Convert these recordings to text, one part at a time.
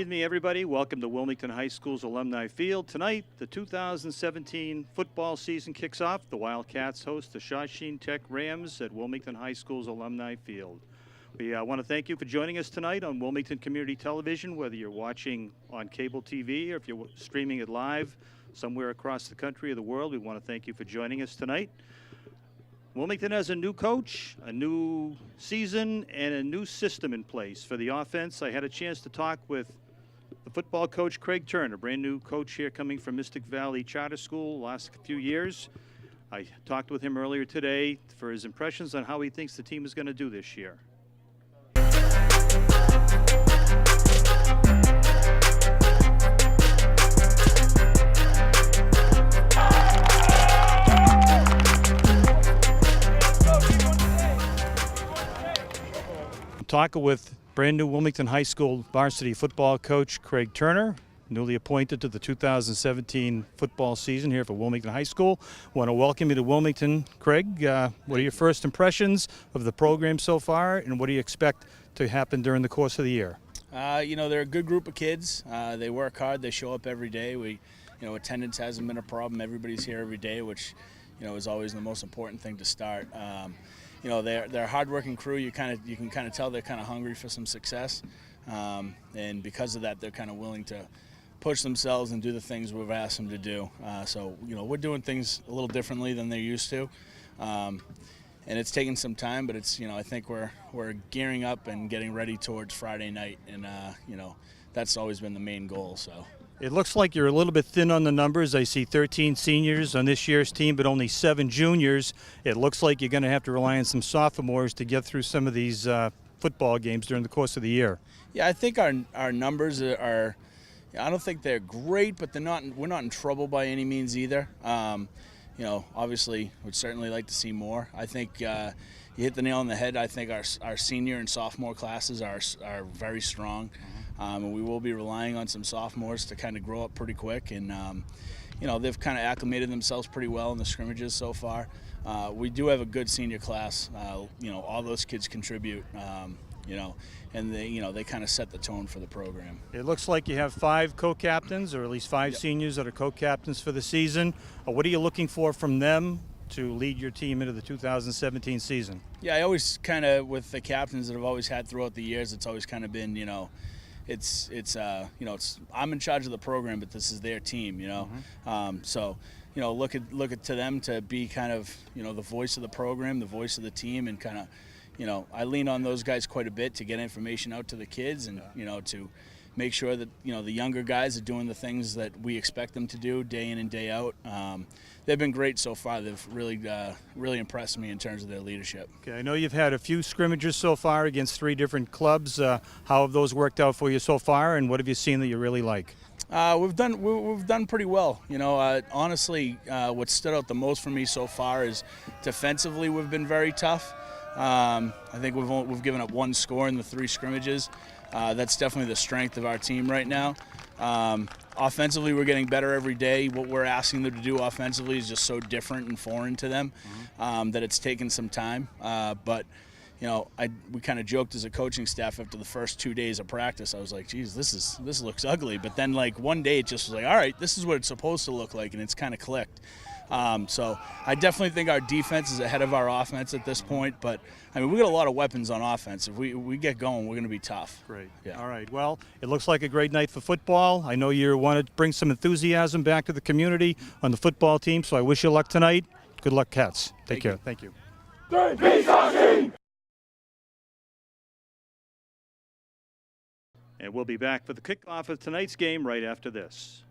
evening, everybody. Welcome to Wilmington High School's Alumni Field. Tonight, the 2017 football season kicks off. The Wildcats host the Shawsheen Tech Rams at Wilmington High School's Alumni Field. We want to thank you for joining us tonight on Wilmington Community Television, whether you're watching on cable TV or if you're streaming it live somewhere across the country or the world. We want to thank you for joining us tonight. Wilmington has a new coach, a new season, and a new system in place for the offense. I had a chance to talk with the football coach, Craig Turner, brand new coach here coming from Mystic Valley Charter School last few years. I talked with him earlier today for his impressions on how he thinks the team is going to do this year. Talking with brand new Wilmington High School varsity football coach Craig Turner, newly appointed to the 2017 football season here for Wilmington High School. Want to welcome you to Wilmington, Craig. What are your first impressions of the program so far, and what do you expect to happen during the course of the year? You know, they're a good group of kids. They work hard. They show up every day. Attendance hasn't been a problem. Everybody's here every day, which, is always the most important thing to start. They're a hard-working crew. You can kind of tell they're kind of hungry for some success, and because of that, they're kind of willing to push themselves and do the things we've asked them to do. So we're doing things a little differently than they're used to, and it's taken some time. But it's I think we're gearing up and getting ready towards Friday night, and that's always been the main goal. So. It looks like you're a little bit thin on the numbers. I see 13 seniors on this year's team, but only 7 juniors. It looks like you're going to have to rely on some sophomores to get through some of these football games during the course of the year. Yeah, I think our numbers are. I don't think they're great, but we're not in trouble by any means either. Obviously, would certainly like to see more. I think you hit the nail on the head. I think our senior and sophomore classes are very strong. And we will be relying on some sophomores to kind of grow up pretty quick, and they've kind of acclimated themselves pretty well in the scrimmages so far. We do have a good senior class. All those kids contribute. And they kind of set the tone for the program. It looks like you have 5 co-captains, or at least 5 seniors that are co-captains for the season. What are you looking for from them to lead your team into the 2017 season? Yeah, I always kind of, with the captains that I've always had throughout the years, it's always kind of been, it's I'm in charge of the program, but this is their team, So, look at to them to be kind of, the voice of the program, the voice of the team, and kind of, I lean on those guys quite a bit to get information out to the kids, and to make sure that the younger guys are doing the things that we expect them to do day in and day out. They've been great so far. They've really impressed me in terms of their leadership. Okay, I know you've had a few scrimmages so far against 3 different clubs. How have those worked out for you so far, and what have you seen that you really like? We've done pretty well. Honestly, what stood out the most for me so far is defensively we've been very tough. I think we've given up 1 score in the 3 scrimmages. That's definitely the strength of our team right now. Offensively, we're getting better every day. What we're asking them to do offensively is just so different and foreign to them that it's taken some time. But we kind of joked as a coaching staff after the first 2 days of practice. I was like, geez, this looks ugly. But then one day it just was like, all right, this is what it's supposed to look like, and it's kind of clicked. So I definitely think our defense is ahead of our offense at this point, but we got a lot of weapons on offense. If we get going, we're going to be tough. Great. Yeah. All right. Well, it looks like a great night for football. I know you want to bring some enthusiasm back to the community on the football team, so I wish you luck tonight. Good luck, Cats. Take care. Thank you. And we'll be back for the kickoff of tonight's game right after this.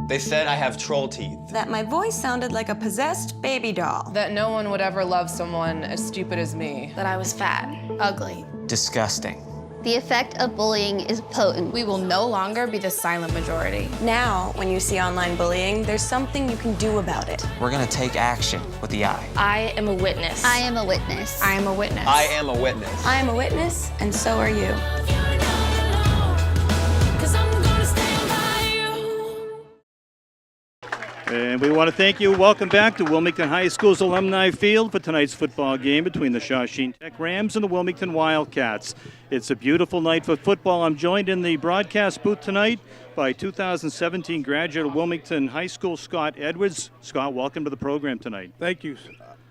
They said I have troll teeth. That my voice sounded like a possessed baby doll. That no one would ever love someone as stupid as me. That I was fat, ugly. Disgusting. The effect of bullying is potent. We will no longer be the silent majority. Now, when you see online bullying, there's something you can do about it. We're gonna take action with the I. I am a witness. I am a witness. I am a witness. I am a witness. I am a witness, and so are you. And we want to thank you. Welcome back to Wilmington High School's Alumni Field for tonight's football game between the Shawsheen Tech Rams and the Wilmington Wildcats. It's a beautiful night for football. I'm joined in the broadcast booth tonight by 2017 graduate of Wilmington High School, Scott Edwards. Scott, welcome to the program tonight. Thank you.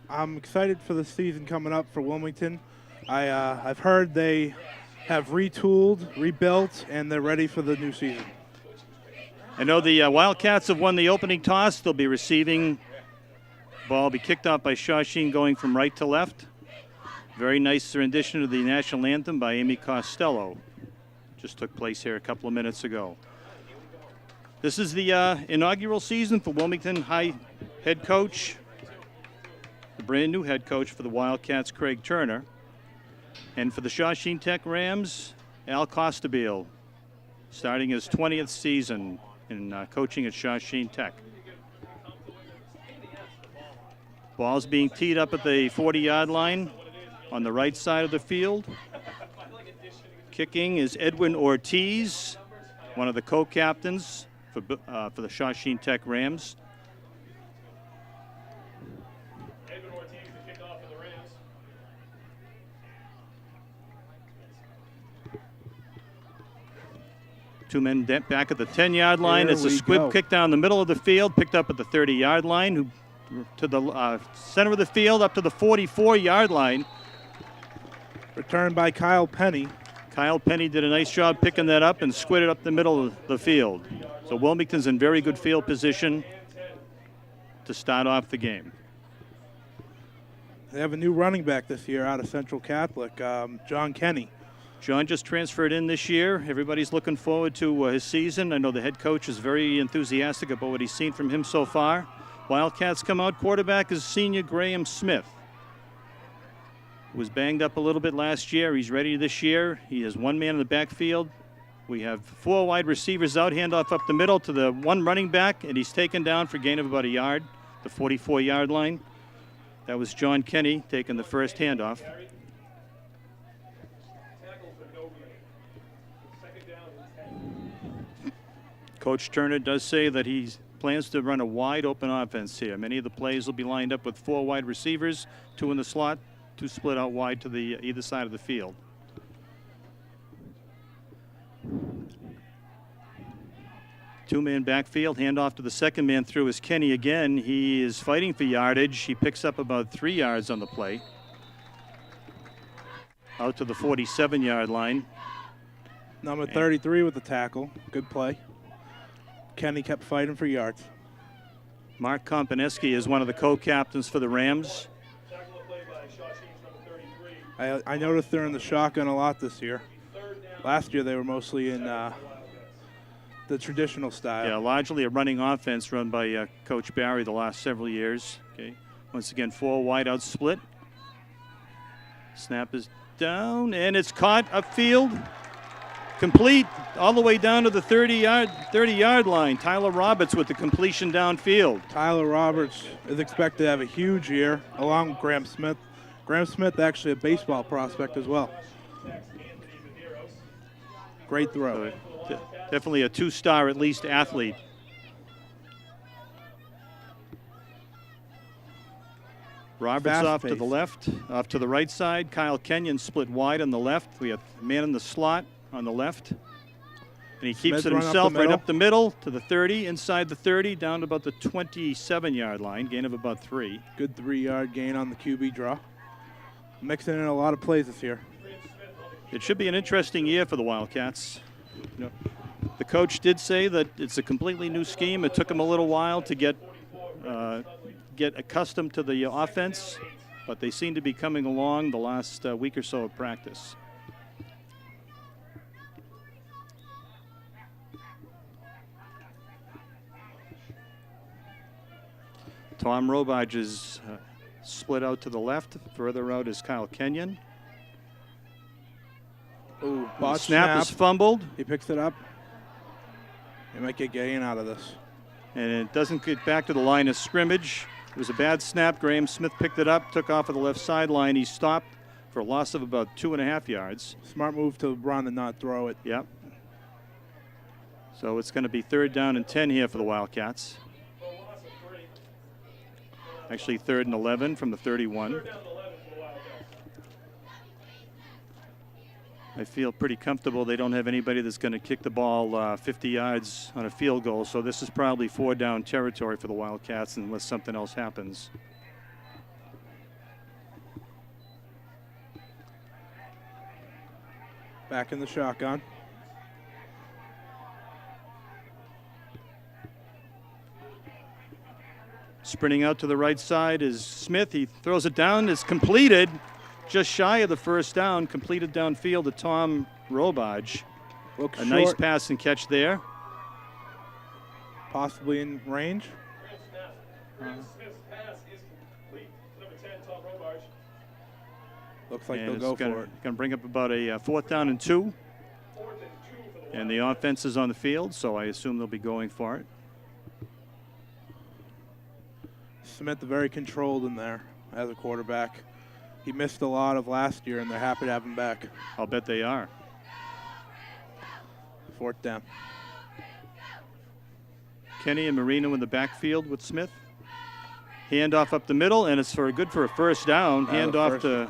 I'm excited for the season coming up for Wilmington. I've heard they have retooled, rebuilt, and they're ready for the new season. I know the Wildcats have won the opening toss. They'll be receiving. Ball will be kicked off by Shawsheen going from right to left. Very nice rendition of the national anthem by Amy Costello. Just took place here a couple of minutes ago. This is the inaugural season for Wilmington High head coach, the brand new head coach for the Wildcats, Craig Turner. And for the Shawsheen Tech Rams, Al Costabile, starting his 20th season in coaching at Shawsheen Tech. Ball's being teed up at the 40-yard line on the right side of the field. Kicking is Edwin Ortiz, one of the co-captains for the Shawsheen Tech Rams. Edwin Ortiz, the kickoff for the Rams. Two men back at the 10-yard line. Here It's a we squib go. kick down the middle of the field, picked up at the 30-yard line, to the center of the field, up to the 44-yard line. Returned by Kyle Penny. Kyle Penny did a nice job picking that up and squid it up the middle of the field. So Wilmington's in very good field position to start off the game. They have a new running back this year out of Central Catholic, John Kenny. John just transferred in this year. Everybody's looking forward to his season. I know the head coach is very enthusiastic about what he's seen from him so far. Wildcats come out. Quarterback is senior Graham Smith. Was banged up a little bit last year. He's ready this year. He has one man in the backfield. We have four wide receivers out, handoff up the middle to the one running back, and he's taken down for a gain of about a yard, the 44-yard line. That was John Kenny taking the first handoff. Coach Turner does say that he plans to run a wide open offense here. Many of the plays will be lined up with four wide receivers, two in the slot, two split out wide to the either side of the field. Two-man backfield, handoff to the second man through is Kenny again. He is fighting for yardage. He picks up about 3 yards on the play. Out to the 47-yard line. Number 33 with the tackle. Good play. Kenny kept fighting for yards. Mark Komponeski is one of the co-captains for the Rams. I noticed they're in the shotgun a lot this year. Last year they were mostly in the traditional style. Yeah, largely a running offense run by Coach Barry the last several years. Okay, once again, four wideout split. Snap is down, and it's caught upfield. Complete all the way down to the 30-yard line. Tyler Roberts with the completion downfield. Tyler Roberts is expected to have a huge year, along with Graham Smith. Graham Smith actually a baseball prospect as well. Great throw. Definitely a two-star at least athlete. Roberts off to the left, off to the right side. Kyle Kenyon split wide on the left. We have a man in the slot on the left. And he keeps it himself right up the middle to the 30, inside the 30, down to about the 27-yard line, gain of about 3. Good 3-yard gain on the QB draw. Mixing in a lot of plays this year. It should be an interesting year for the Wildcats. You know, the coach did say that it's a completely new scheme. It took him a little while to get accustomed to the offense, but they seem to be coming along the last week or so of practice. Tom Robage is split out to the left. Further out is Kyle Kenyon. Ooh, snap is fumbled. He picks it up. He might get gain out of this. And it doesn't get back to the line of scrimmage. It was a bad snap. Graham Smith picked it up, took off of the left sideline. He stopped for a loss of about 2.5 yards. Smart move to run and not throw it. Yep. So it's going to be 3rd down and 10 here for the Wildcats. Actually, 3rd and 11 from the 31. Third down and 11 for the Wildcats. I feel pretty comfortable they don't have anybody that's going to kick the ball 50 yards on a field goal, so this is probably 4-down territory for the Wildcats unless something else happens. Back in the shotgun. Sprinting out to the right side is Smith. He throws it down. It's completed. Just shy of the first down. Completed downfield to Tom Robage. Looks A short, nice pass and catch there. possibly in range. Graham Smith's pass is complete. Number 10, Tom Robage. Looks like And they'll it's go gonna, for it. Going to bring up about a 4th down and 2. 4th and 2 for the And the offense is on the field, so I assume they'll be going for it. Smith very controlled in there as a quarterback. He missed a lot of last year, and they're happy to have him back. I'll bet they are. 4th down. Kenny and Marino in the backfield with Smith. Handoff up the middle, and it's good for a first down. Handoff to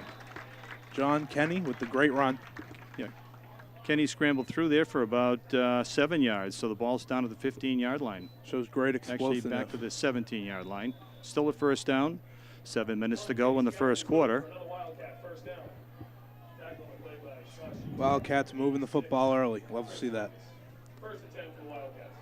John Kenny with the great run. Kenny, scrambled through there for about 7 yards, so the ball's down to the 15-yard line. Shows great Actually, explosiveness. back to the 17-yard line. Still a first down. 7 minutes to go in the first quarter. Another Wildcat, first down. Tackle and play by Shawsheen. Wildcats moving the football early. Love to see that. First and 10 for the Wildcats.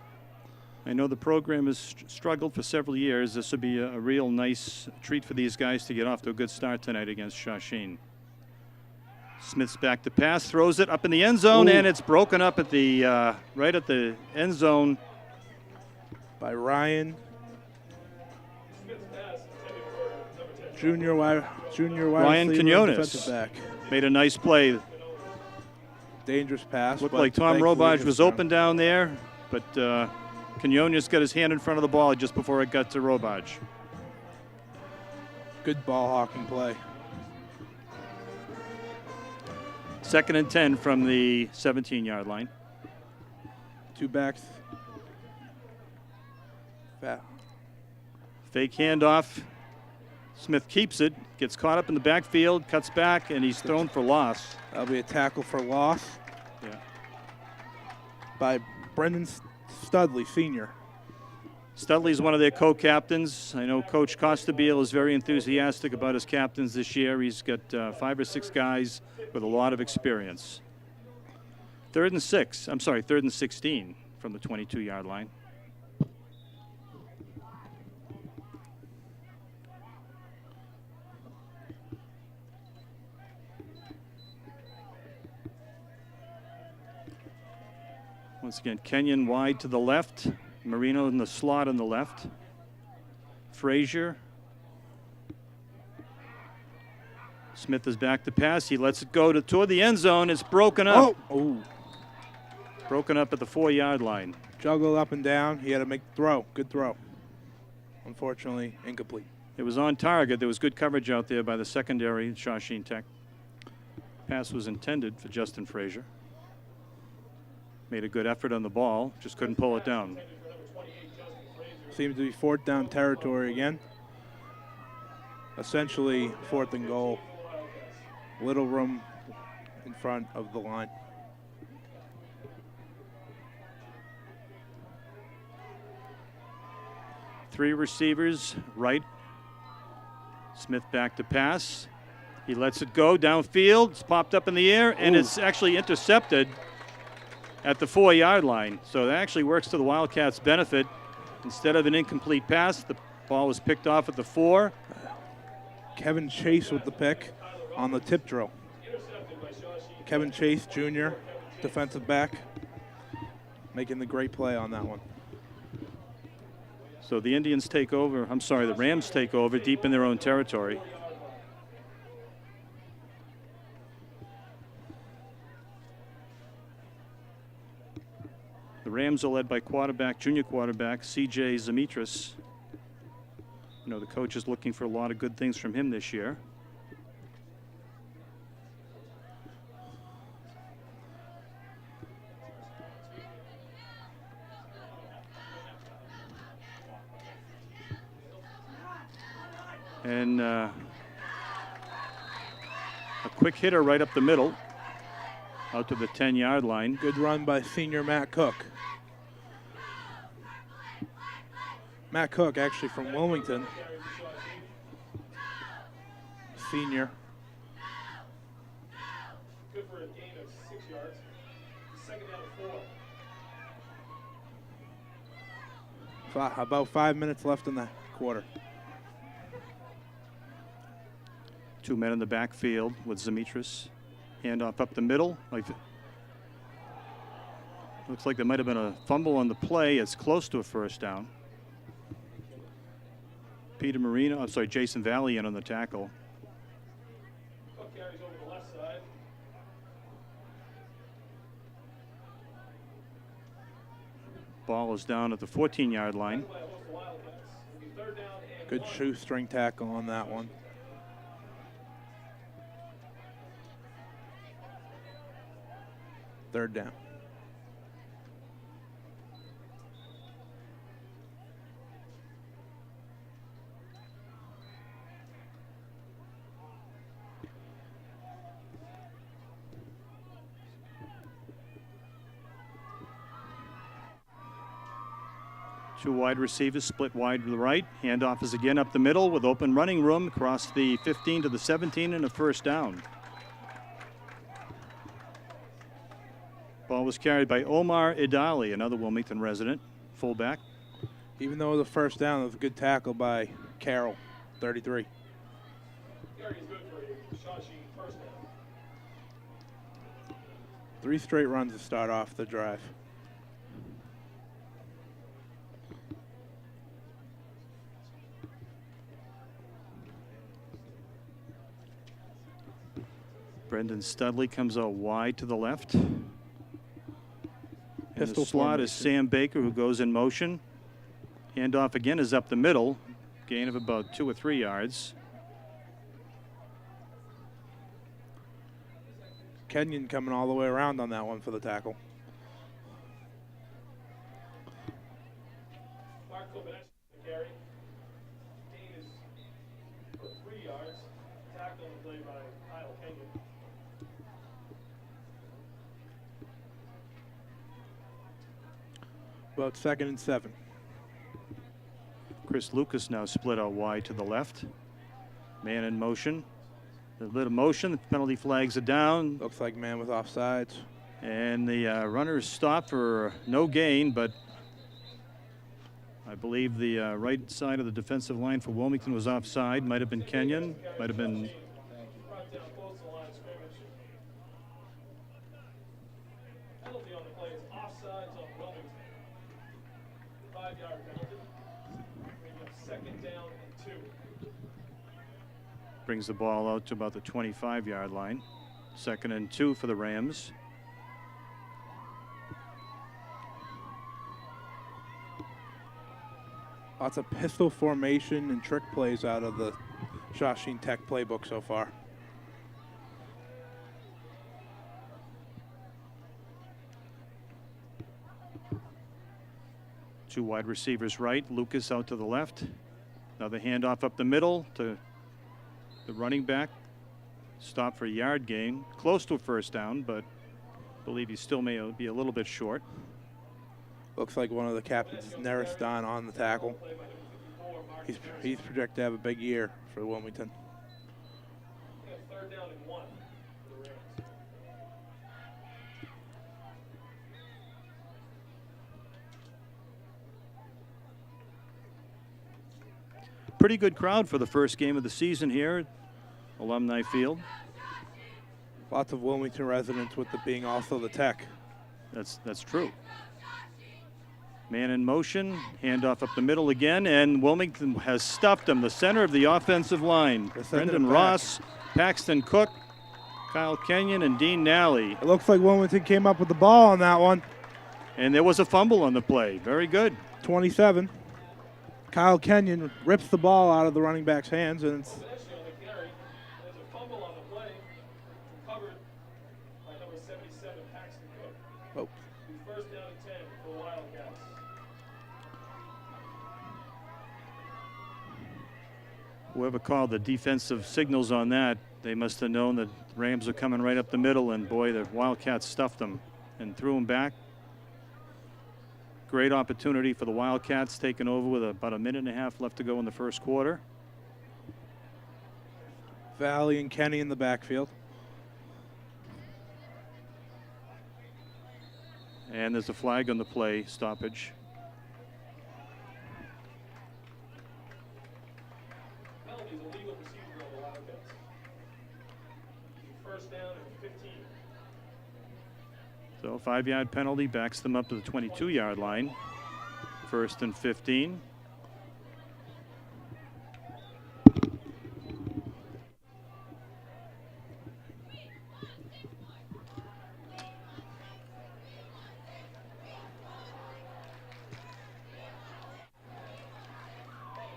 I know the program has struggled for several years. This would be a real nice treat for these guys to get off to a good start tonight against Shawsheen. Smith's back to pass, throws it up in the end zone, and it's broken up at the right at the end zone By Ryan Smith's pass is intended for number 10. Junior wide Ryan receiver, Quinones. defensive back. Made a nice play. Dangerous pass. Looked but like Tom thankfully Robage his was turn. open down there, but Quinones got his hand in front of the ball just before it got to Robage. Good ball hawking play. 2nd and 10 from the 17-yard line. 2 backs. Fake handoff. Smith keeps it, gets caught up in the backfield, cuts back, and he's thrown for loss. That'll be a tackle for loss Yeah. by Brendan Studley, senior. Studley's one of their co-captains. I know Coach Costabile is very enthusiastic about his captains this year. He's got 5 or 6 guys with a lot of experience. 3rd and 6. I'm sorry, 3rd and 16 from the 22-yard line. Once again, Kenyon wide to the left. Marino in the slot on the left. Frazier. Smith is back to pass. He lets it go toward the end zone. It's broken up. Oh. Broken up at the 4-yard line. Juggled up and down. He had to make the throw. Good throw. Unfortunately, incomplete. It was on target. There was good coverage out there by the secondary, Shawsheen Tech. Pass was intended for Justin Frazier. Made a good effort on the ball, just couldn't pull it down. Seems to be 4th down territory again. Essentially 4th and goal. Little room in front of the line. Three receivers, right. Smith back to pass. He lets it go downfield. It's popped up in the air, and it's actually intercepted at the 4-yard line. So that actually works to the Wildcats' benefit. Instead of an incomplete pass, the ball was picked off at the 4. Kevin Chase with the pick on the tip drill. Kevin Chase, Jr., defensive back, making the great play on that one. So the Indians take over. I'm sorry, the Rams take over deep in their own territory. The Rams are led by junior quarterback, C.J. Zimitris. You know, the coach is looking for a lot of good things from him this year. And a quick hitter right up the middle, out to the 10-yard line. Good run by senior Matt Cook. Matt Cook, actually from Wilmington. Senior. Good for a gain of 6 yards. Second down and 4. About 5 minutes left in the quarter. 2 men in the backfield with Zimitris. Handoff up the middle. Looks like there might have been a fumble on the play. It's close to a first down. Peter Marino, I'm sorry, Jason Valley in on the tackle. Cook carries over the left side. Ball is down at the 14-yard line. Good shoestring tackle on that one. Third down. Two wide receivers split wide to the right. Handoff is again up the middle with open running room across the 15 to the 17 and a first down. Ball was carried by Omar Idali, another Wilmington resident, fullback. Even though it was a first down, it was a good tackle by Carroll, 33. Carry is good for a Shawsheen first down. 3 straight runs to start off the drive. Brendan Studley comes out wide to the left. In the slot is Sam Baker, who goes in motion. Handoff again is up the middle. Gain of about 2 or 3 yards. Kenyon coming all the way around on that one for the tackle. Mark Kobanesh, the carry. Gain is for 3 yards. Tackle on the play by Kyle Kenyon. About 2nd and 7. Chris Lucas now split out wide to the left. Man in motion. A little motion, the penalty flags are down. Looks like man with offsides. And the runner is stopped for no gain, but I believe the right side of the defensive line for Wilmington was offside. Might have been Kenyon, might have been. Brought down close to the line of scrimmage. Penalty on the play is offsides on Wilmington. 5-yard penalty. Bringing up second down and 2. Brings the ball out to about the 25-yard line. 2nd and 2 for the Rams. Lots of pistol formation and trick plays out of the Shawsheen Tech playbook so far. Two wide receivers right, Lucas out to the left. Another handoff up the middle to the running back. Stop for a yard gain. Close to a first down, but I believe he still may be a little bit short. Looks like one of the captains is Neristan on the tackle. He's projected to have a big year for Wilmington. Third down and 1 for the Rams. Pretty good crowd for the first game of the season here at Alumni Field. Lots of Wilmington residents with it being also the Tech. That's true. Man in motion, handoff up the middle again, and Wilmington has stuffed him. The center of the offensive line. Brendan Ross, Paxton Cook, Kyle Kenyon, and Dean Nally. It looks like Wilmington came up with the ball on that one. And there was a fumble on the play. Very good. 27. Kyle Kenyon rips the ball out of the running back's hands, and it's First down and 10 for the Wildcats. Whoever called the defensive signals on that, they must have known that Rams are coming right up the middle, and boy, the Wildcats stuffed them and threw them back. Great opportunity for the Wildcats, taking over with about a minute and a half left to go in the first quarter. Valley and Kenny in the backfield. And there's a flag on the play stoppage. Penalty is a legal procedure on the Wildcats. First down and 15. So a 5-yard penalty backs them up to the 22-yard line. First and 15.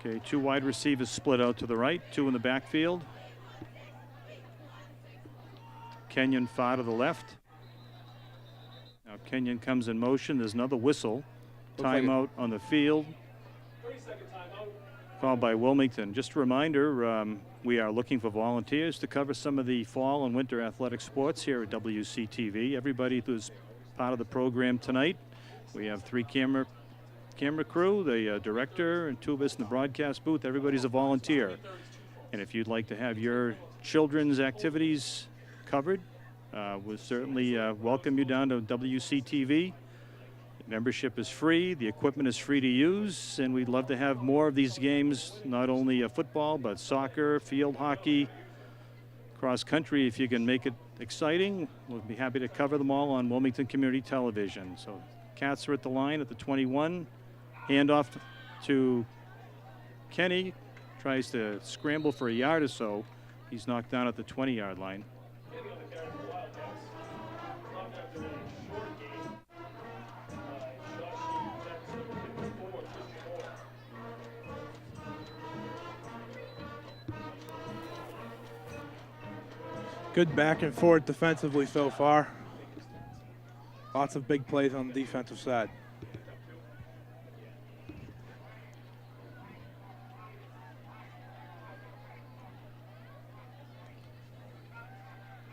Okay, 2 wide receivers split out to the right, 2 in the backfield. Kenyon far to the left. Now Kenyon comes in motion. There's another whistle. Timeout on the field. 30-second timeout. Called by Wilmington. Just a reminder, we are looking for volunteers to cover some of the fall and winter athletic sports here at WCTV. Everybody who's part of the program tonight. We have 3 camera crew, the director, and 2 of us in the broadcast booth. Everybody's a volunteer. And if you'd like to have your children's activities covered, we'll certainly welcome you down to WCTV. Membership is free, the equipment is free to use, and we'd love to have more of these games, not only football, but soccer, field hockey, cross country. If you can make it exciting, we'll be happy to cover them all on Wilmington Community Television. So Cats are at the line at the 21. Handoff to Kenny, tries to scramble for a yard or so. He's knocked down at the 20-yard line. Kenny on the carry for the Wildcats. Knocked after a short game by Shawsheen. That's number 54, Christian Moore. Good back and forth defensively so far. Lots of big plays on the defensive side.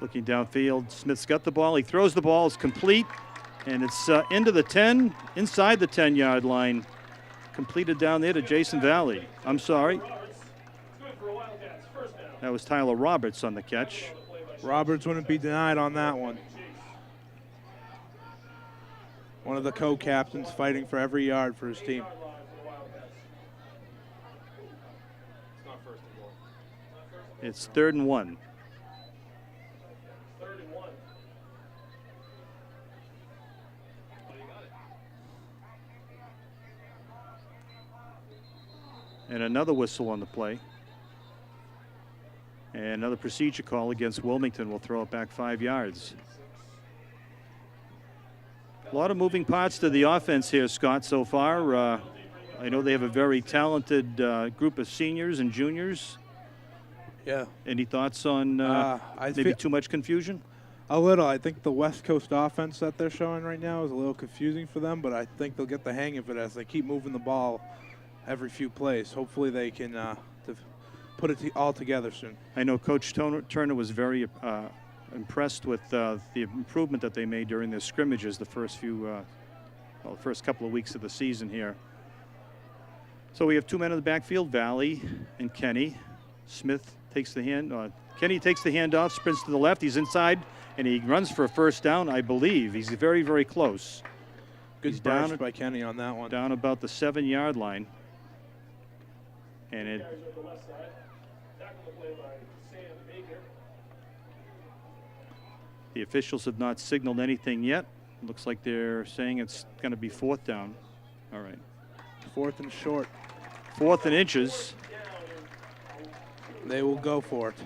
Looking downfield, Smith's got the ball. He throws the ball. It's complete, and it's into the 10, inside the 10-yard line. Completed down there to Jason Valley. I'm sorry. That was Tyler Roberts on the catch. Roberts wouldn't be denied on that one. One of the co-captains fighting for every yard for his team. It's 3rd and 1. And another whistle on the play. And another procedure call against Wilmington. Will throw it back 5 yards. A lot of moving parts to the offense here, Scott, so far. I know they have a very talented group of seniors and juniors. Yeah. Any thoughts on maybe too much confusion? A little. I think the West Coast offense that they're showing right now is a little confusing for them, but I think they'll get the hang of it as they keep moving the ball every few plays. Hopefully they can put it all together soon. I know Coach Turner was very impressed with the improvement that they made during their scrimmages the first the first couple of weeks of the season here. So we have 2 men in the backfield, Valley and Kenny. Smith takes the hand. Kenny takes the handoff, sprints to the left. He's inside, and he runs for a first down, I believe. He's very, very close. Good burst by Kenny on that one. Down about the 7-yard line. And it. The officials have not signaled anything yet. Looks like they're saying it's going to be 4th down. All right. 4th and short. 4th and inches. They will go for it.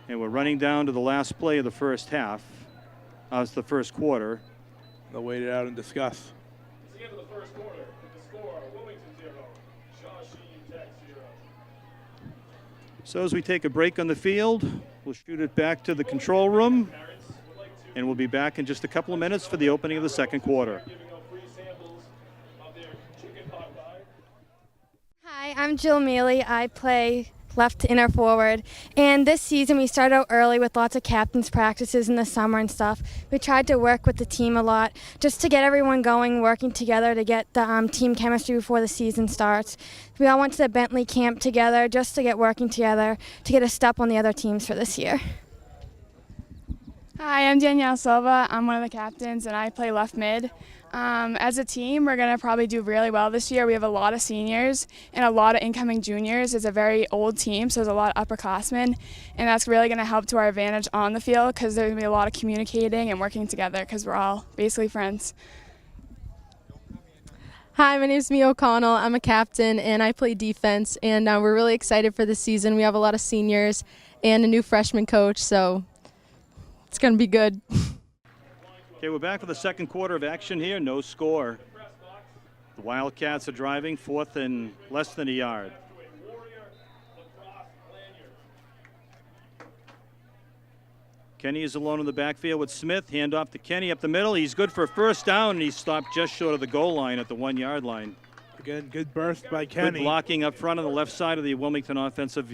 And we're running down to the last play of the first half. It's the first quarter. They'll wait it out and discuss. It's the end of the first quarter. The score, Wilmington 0, Shawsheen Tech 0. So as we take a break on the field, we'll shoot it back to the control room, and we'll be back in just a couple of minutes for the opening of the second quarter. Hi, Hi, I'm Jill Mealy. I play left inner forward. And this season we started out early with lots of captains practices in the summer and stuff. We tried to work with the team a lot just to get everyone going, working together to get the team chemistry before the season starts. We all went to the Bentley camp together just to get working together to get a step on the other teams for this year. Hi, I'm Danielle Silva. I'm one of the captains and I play left mid. As a team, we're going to probably do really well this year. We have a lot of seniors and a lot of incoming juniors. It's a very old team, so there's a lot of upperclassmen, and that's really going to help to our advantage on the field because there's going to be a lot of communicating and working together because we're all basically friends. Hi, my name is Mia O'Connell. I'm a captain and I play defense, and we're really excited for the season. We have a lot of seniors and a new freshman coach, so it's going to be good. Okay, we're back for the second quarter of action here. No score. The Wildcats are driving, fourth and less than a yard. Kenny is alone in the backfield with Smith. Hand off to Kenny up the middle. He's good for a first down, and he's stopped just short of the goal line at the 1 yard line. Again, good burst by Kenny. Good blocking up front on the left side of the Wilmington offensive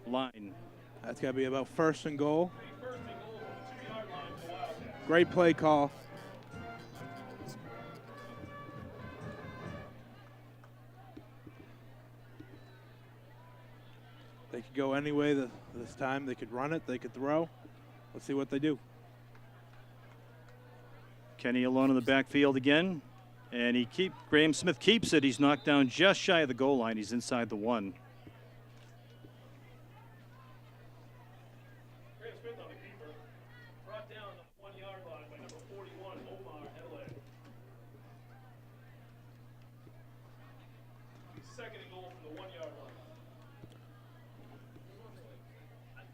line. That's got to be about first and goal. Great play call. They could go any way this time. They could run it. They could throw. Let's see what they do. Kenny alone in the backfield again. And Graham Smith keeps it. He's knocked down just shy of the goal line. He's inside the 1.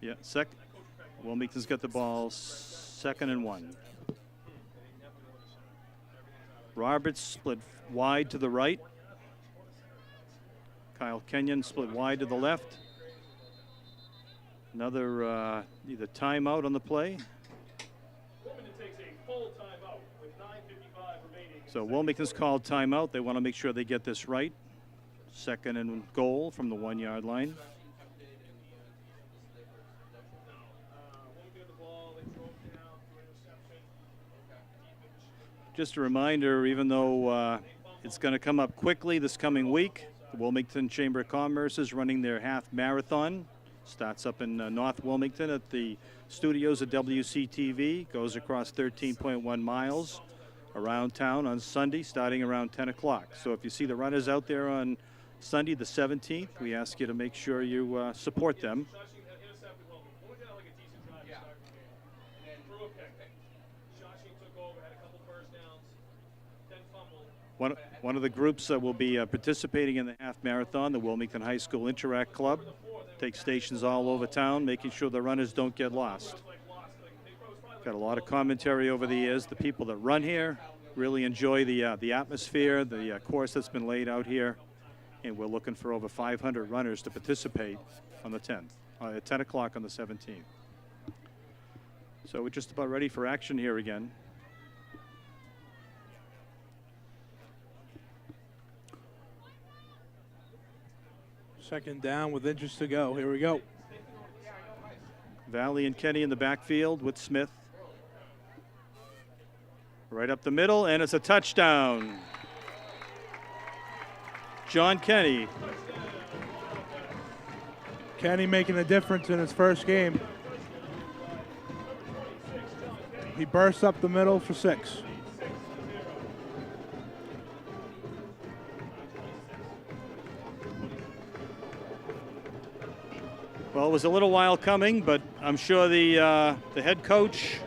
Yeah, Wilmington's got the ball, 2nd and 1. Roberts split wide to the right. Kyle Kenyon split wide to the left. Another either timeout on the play. So Wilmington's called timeout. They want to make sure they get this right. 2nd and goal from the 1 yard line. Just a reminder, even though it's going to come up quickly this coming week, the Wilmington Chamber of Commerce is running their half marathon. Starts up in North Wilmington at the studios of WCTV, goes across 13.1 miles around town on Sunday, starting around 10 o'clock. So if you see the runners out there on Sunday the 17th, we ask you to make sure you support them. One of the groups that will be participating in the half marathon, the Wilmington High School Interact Club, takes stations all over town, making sure the runners don't get lost. Got a lot of commentary over the years. The people that run here really enjoy the atmosphere, the course that's been laid out here, and we're looking for over 500 runners to participate on the 10th, at 10 o'clock on the 17th. So we're just about ready for action here again. Second down with inches to go. Here we go. Valley and Kenny in the backfield with Smith. Right up the middle, and it's a touchdown. John Kenny. Kenny making a difference in his first game. He bursts up the middle for 6. Well, it was a little while coming, but I'm sure the head coach,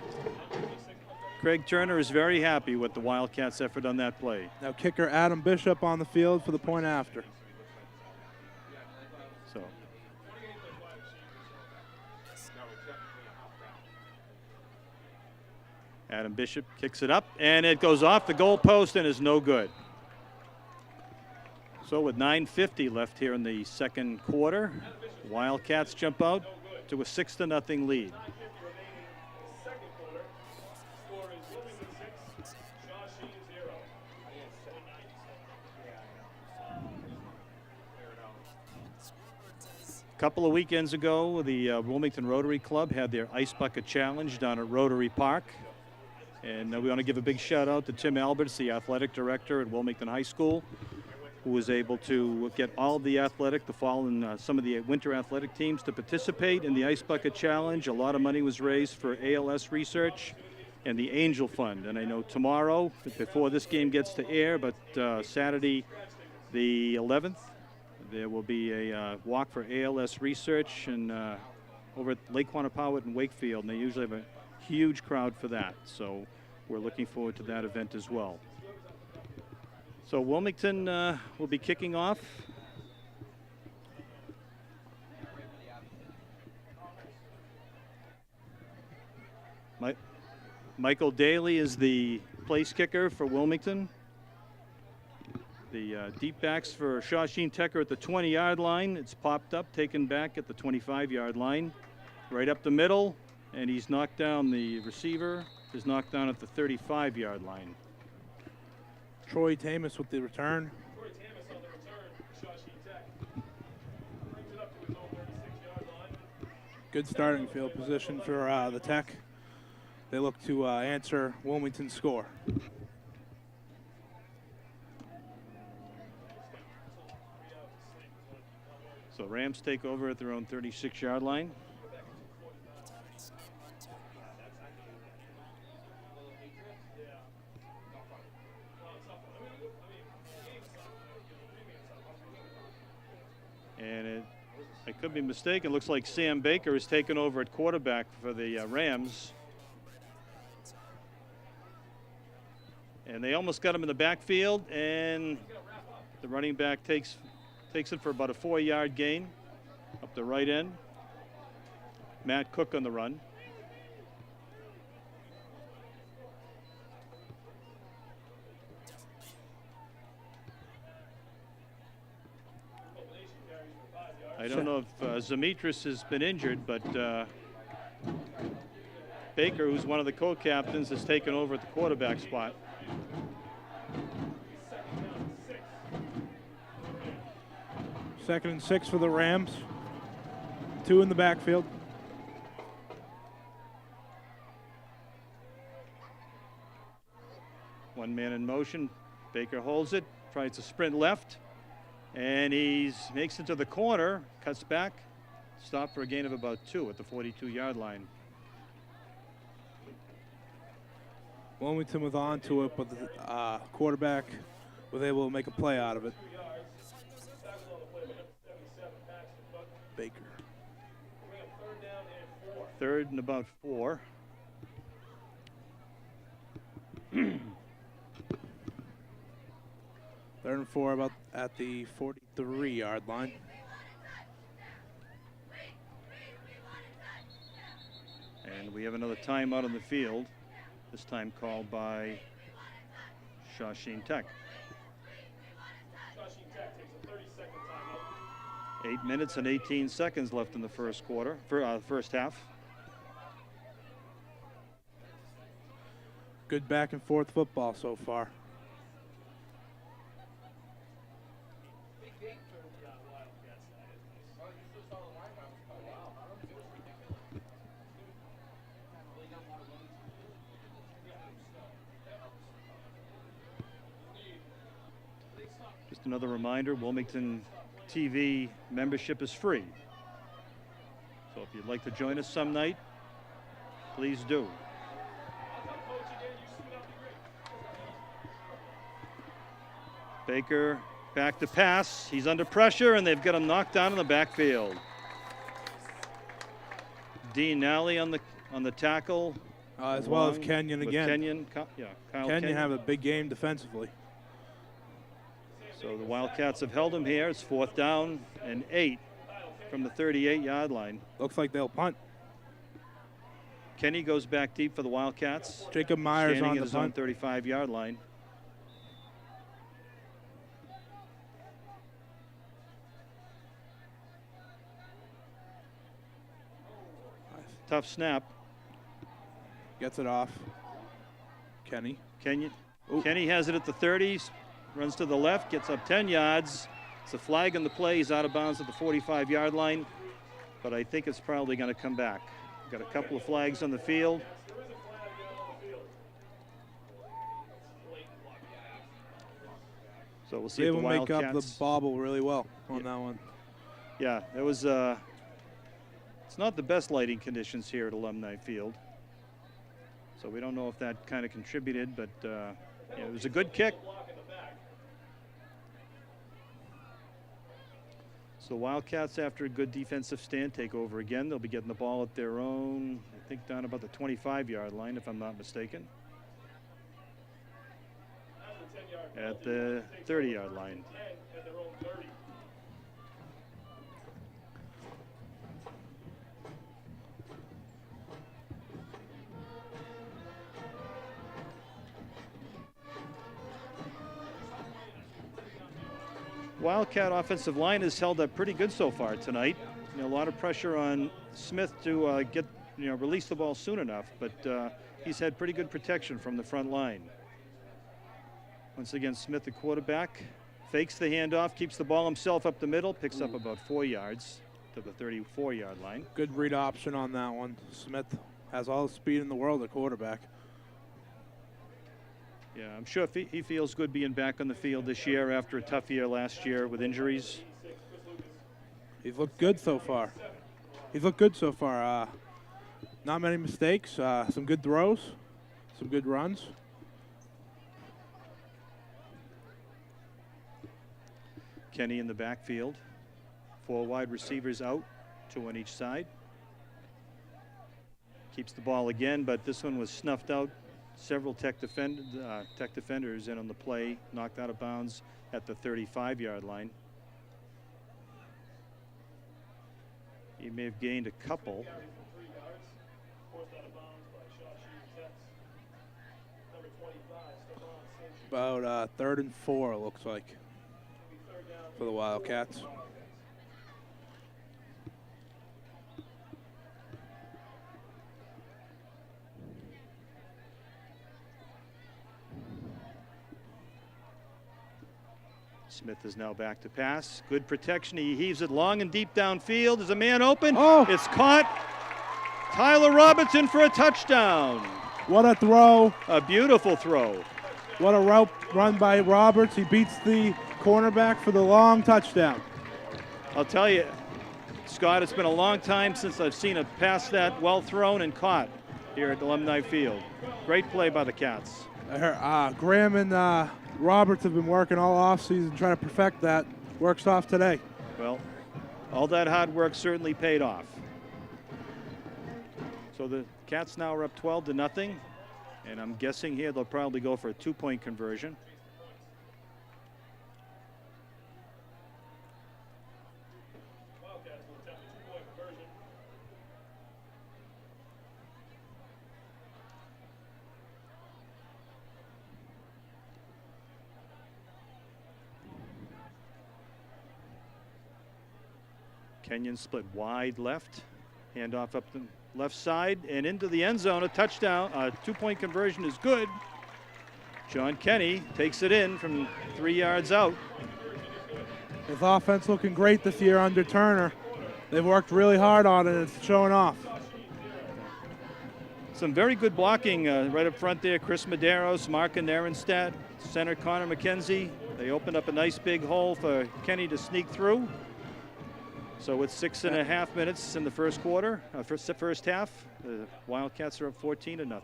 Craig Turner, is very happy with the Wildcats' effort on that play. Now kicker Adam Bishop on the field for the point after. So. Adam Bishop kicks it up, and it goes off the goal post and is no good. So with 9:50 left here in the second quarter, Wildcats jump out to a 6-0 lead. couple of weekends ago, the Wilmington Rotary Club had their Ice Bucket Challenge down at Rotary Park. And we want to give a big shout out to Tim Alberts, the athletic director at Wilmington High School, who was able to get all of the the fall and some of the winter athletic teams to participate in the Ice Bucket Challenge. A lot of money was raised for ALS research and the Angel Fund. And I know tomorrow, before this game gets to air, but Saturday the 11th, there will be a walk for ALS research and over at Lake Quannapowitt in Wakefield, and they usually have a huge crowd for that. So we're looking forward to that event as well. So Wilmington will be kicking off. Michael Daly is the place kicker for Wilmington. The deep backs for Shawsheen Tech are at the 20-yard line. It's popped up, taken back at the 25-yard line. Right up the middle, and he's knocked down. The receiver is knocked down at the 35-yard line. Troy Tamas with the return. Troy Tamas on the return for Shawsheen Tech. Brings it up to his own 36-yard line. Good starting field position for the Tech. They look to answer Wilmington's score. So Rams take over at their own 36-yard line. And I could be mistaken. It looks like Sam Baker is taken over at quarterback for the Rams. And they almost got him in the backfield, and the running back takes it for about a 4-yard gain up the right end. Matt Cook on the run. I don't know if Zemetris has been injured, but Baker, who's one of the co-captains, has taken over at the quarterback spot. Second and 6 for the Rams. 2 in the backfield. One man in motion. Baker holds it, tries to sprint left, and he makes it to the corner, cuts back, stop for a gain of about 2 at the 42-yard line. Wilmington was on to it, but the quarterback was able to make a play out of it. Baker. Third and about 4. Third and 4 about at the 43-yard line. And we have another timeout on the field, this time called by Shawsheen Tech. 8 minutes and 18 seconds left in the first quarter, first half. Good back and forth football so far. Just another reminder, Wilmington TV membership is free. So if you'd like to join us some night, please do. Baker back to pass. He's under pressure, and they've got him knocked down in the backfield. Dean Nally on the tackle. As well as Kenyon again. Kyle Kenyon have a big game defensively. So the Wildcats have held him here. It's 4th down and 8 from the 38-yard line. Looks like they'll punt. Kenny goes back deep for the Wildcats. Jacob Myers standing on at the his own punt. 35-yard line. Tough snap. Gets it off. Kenny. Kenny has it at the 30s. Runs to the left, gets up 10 yards. It's a flag on the play. He's out of bounds at the 45-yard line. but I think it's probably going to come back. Got a couple of flags on the field. So we'll see They if the will make Wildcats up the bobble really well on that one. Yeah, it was. It's not the best lighting conditions here at Alumni Field, so we don't know if that kind of contributed, but yeah, it was a good kick. So Wildcats, after a good defensive stand, take over again. They'll be getting the ball at their own, I think, down about the 25-yard line, if I'm not mistaken. At the 30-yard line. Wildcat offensive line has held up pretty good so far tonight. A lot of pressure on Smith to release the ball soon enough, but he's had pretty good protection from the front line. Once again, Smith, the quarterback, fakes the handoff, keeps the ball himself up the middle, picks up about 4 yards to the 34-yard line. Good read option on that one. Smith has all the speed in the world at quarterback. Yeah, I'm sure he feels good being back on the field this year after a tough year last year with injuries. He's looked good so far. He's looked good so far. Not many mistakes, some good throws, some good runs. Kenny in the backfield. 4 wide receivers out, 2 on each side. Keeps the ball again, but this one was snuffed out. Several tech defenders in on the play, knocked out of bounds at the 35-yard line. He may have gained a couple. About 3rd and 4, it looks like, for the Wildcats. Smith is now back to pass. Good protection. He heaves it long and deep downfield. There's a man open. Oh! It's caught. Tyler Robinson for a touchdown. What a throw. A beautiful throw. What a route run by Roberts. He beats the cornerback for the long touchdown. I'll tell you, Scott, it's been a long time since I've seen a pass that well thrown and caught here at Alumni Field. Great play by the Cats. Graham and Roberts have been working all offseason trying to perfect that. Works off today. Well, all that hard work certainly paid off. So the Cats now are up 12-0, and I'm guessing here they'll probably go for a 2-point conversion. Kenyon split wide left, handoff up the left side and into the end zone. A touchdown, a 2-point conversion is good. John Kenny takes it in from 3 yards out. His offense looking great this year under Turner. They've worked really hard on it, and it's showing off. Some very good blocking right up front there. Chris Medeiros, Mark Narenstadt, center Connor McKenzie. They opened up a nice big hole for Kenny to sneak through. So it's 6.5 minutes in the first quarter, first half. The Wildcats are up 14-0.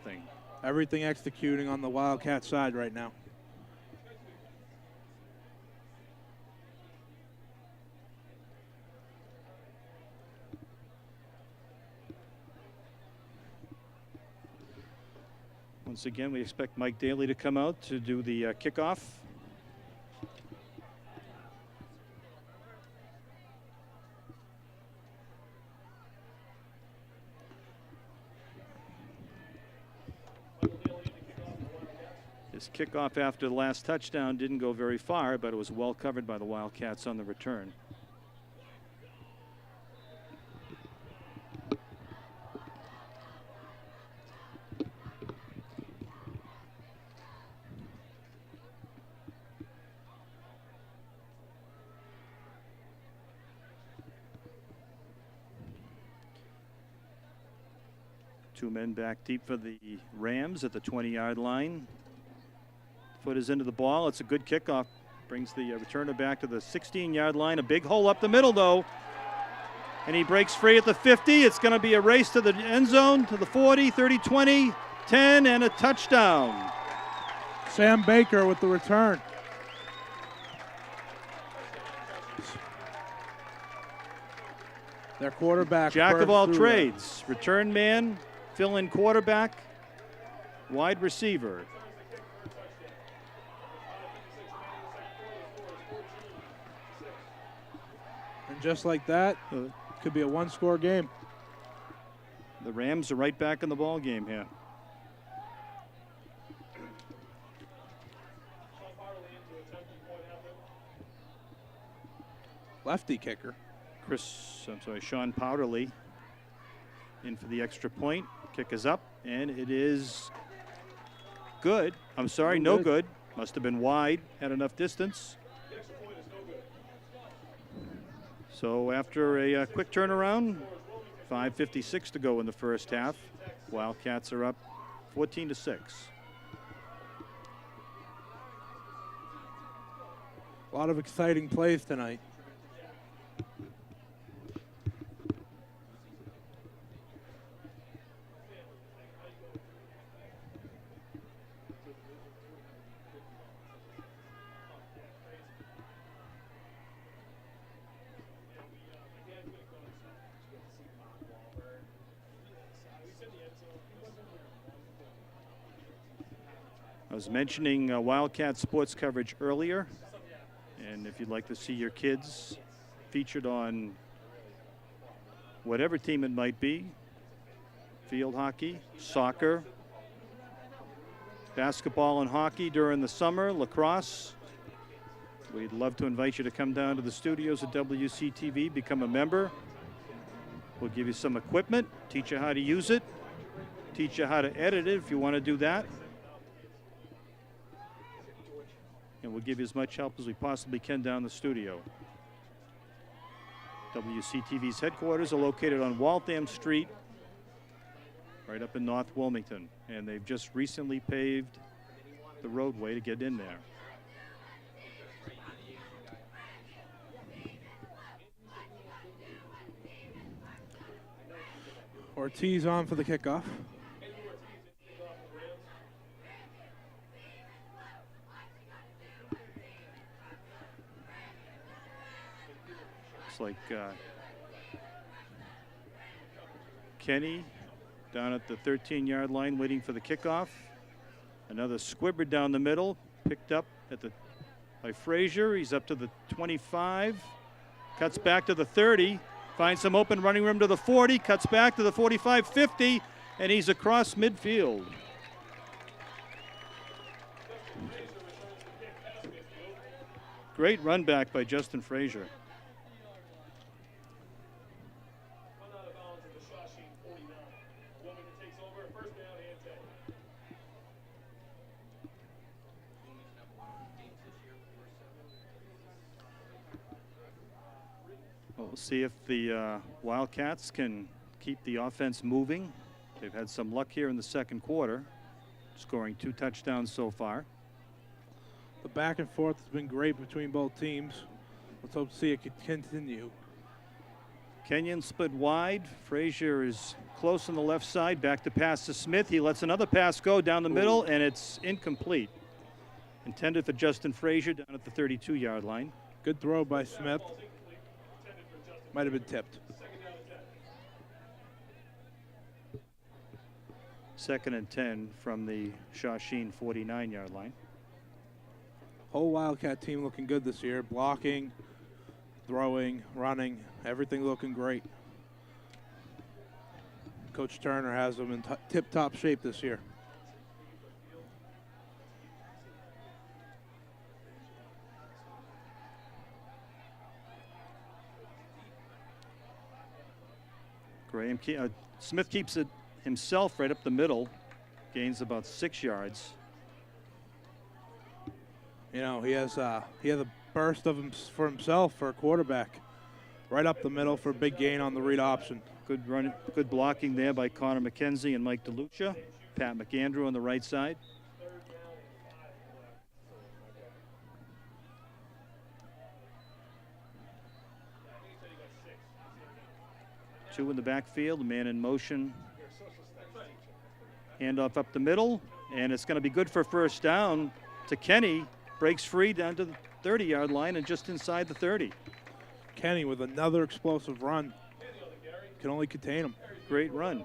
Everything executing on the Wildcat side right now. Once again, we expect Mike Daly to come out to do the kickoff. His kickoff after the last touchdown didn't go very far, but it was well covered by the Wildcats on the return. Two men back deep for the Rams at the 20-yard line. Foot is into the ball. It's a good kickoff. Brings the returner back to the 16-yard line. A big hole up the middle, though. And he breaks free at the 50. It's going to be a race to the end zone, to the 40, 30, 20, 10, and a touchdown. Sam Baker with the return. Their quarterback. Jack of burst all through trades. Return man, fill-in quarterback, wide receiver. And just like that, could be a one-score game. The Rams are right back in the ball game here. Lefty kicker. Sean Powderly in for the extra point. Kick is up, and it is good. I'm sorry, no good. Must have been wide, had enough distance. So after a quick turnaround, 5:56 to go in the first half. Wildcats are up 14-6. A lot of exciting plays tonight. I was mentioning Wildcat sports coverage earlier, and if you'd like to see your kids featured on whatever team it might be, field hockey, soccer, basketball and hockey during the summer, lacrosse, we'd love to invite you to come down to the studios at WCTV, become a member. We'll give you some equipment, teach you how to use it, teach you how to edit it if you want to do that. And we'll give you as much help as we possibly can down the studio. WCTV's headquarters are located on Waltham Street, right up in North Wilmington. And they've just recently paved the roadway to get in there. Ortiz on for the kickoff. Like Kenny down at the 13-yard line waiting for the kickoff. Another squibber down the middle, picked up by Frazier. He's up to the 25, cuts back to the 30, finds some open running room to the 40, cuts back to the 45, 50, and he's across midfield. Great run back by Justin Frazier. We'll see if the Wildcats can keep the offense moving. They've had some luck here in the second quarter, scoring 2 touchdowns so far. The back and forth has been great between both teams. Let's hope to see it continue. Kenyon split wide. Frazier is close on the left side. Back to pass to Smith. He lets another pass go down the middle, and it's incomplete. Intended for Justin Frazier down at the 32-yard line. Good throw by Smith. Might have been tipped. 2nd and 10 from the Shawsheen 49-yard line. Whole Wildcat team looking good this year. Blocking, throwing, running, everything looking great. Coach Turner has them in tip-top shape this year. Smith keeps it himself right up the middle, gains about 6 yards. You know, he has a burst of him for himself for a quarterback. Right up the middle for a big gain on the read option. Good run, good blocking there by Connor McKenzie and Mike DeLucia. Pat McAndrew on the right side. Two in the backfield, a man in motion. Handoff up the middle, and it's going to be good for first down to Kenny. Breaks free down to the 30-yard line and just inside the 30. Kenny with another explosive run. Can only contain him. Great run.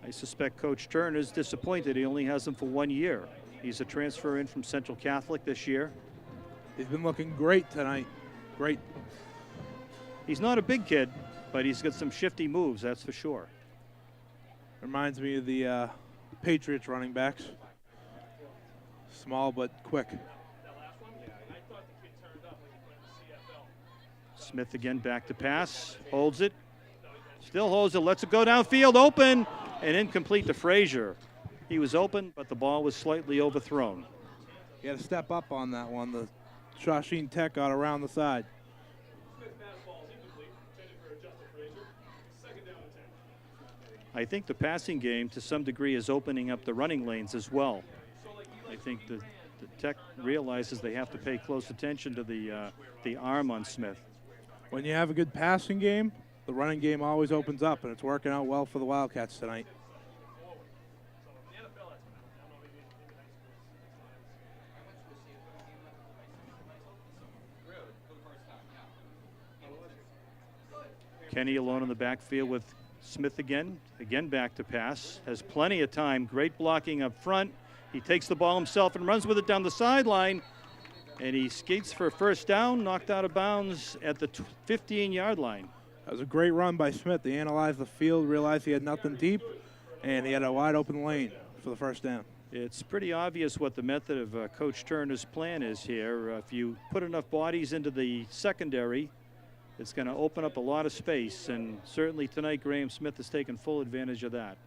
I suspect Coach Turner is disappointed he only has him for 1 year. He's a transfer in from Central Catholic this year. He's been looking great tonight. Great. He's not a big kid, but he's got some shifty moves, that's for sure. Reminds me of the Patriots running backs. Small but quick. Smith again back to pass, holds it, still holds it, lets it go downfield, open, and incomplete to Frazier. He was open, but the ball was slightly overthrown. He had to step up on that one. The Shawsheen Tech got around the side. I think the passing game to some degree is opening up the running lanes as well. I think the Tech realizes they have to pay close attention to the arm on Smith. When you have a good passing game, the running game always opens up, and it's working out well for the Wildcats tonight. Kenny alone in the backfield with Smith again back to pass, has plenty of time, great blocking up front. He takes the ball himself and runs with it down the sideline, and he skates for a first down, knocked out of bounds at the 15-yard line. That was a great run by Smith. He analyzed the field, realized he had nothing deep, and he had a wide open lane for the first down. It's pretty obvious what the method of Coach Turner's plan is here. If you put enough bodies into the secondary, it's going to open up a lot of space, and certainly tonight Graham Smith has taken full advantage of that,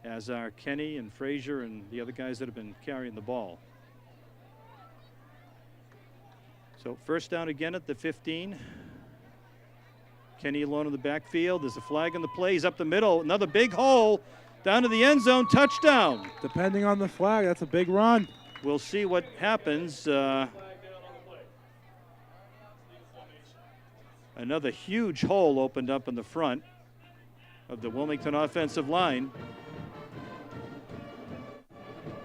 as are Kenny and Frazier and the other guys that have been carrying the ball. So first down again at the 15. Kenny alone in the backfield. There's a flag on the play. He's up the middle. Another big hole down to the end zone. Touchdown. Depending on the flag, that's a big run. We'll see what happens. Another huge hole opened up in the front of the Wilmington offensive line.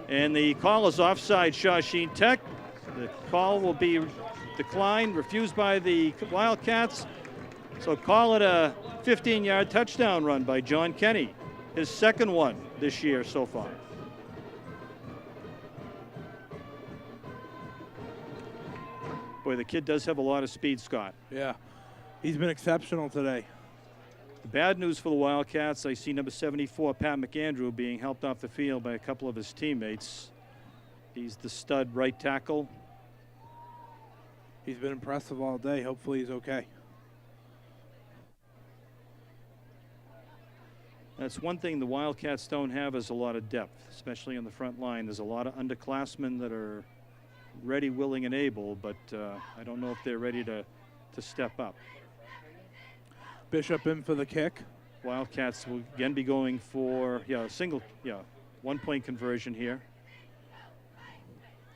And the call is offside, Shawsheen Tech. The call will be declined, refused by the Wildcats. So call it a 15-yard touchdown run by John Kenny, his second one this year so far. Boy, the kid does have a lot of speed, Scott. Yeah, he's been exceptional today. The bad news for the Wildcats, I see number 74, Pat McAndrew, being helped off the field by a couple of his teammates. He's the stud right tackle. He's been impressive all day. Hopefully he's okay. That's one thing the Wildcats don't have is a lot of depth, especially on the front line. There's a lot of underclassmen that are ready, willing, and able, but I don't know if they're ready to step up. Bishop in for the kick. Wildcats will again be going for a single, 1-point conversion here.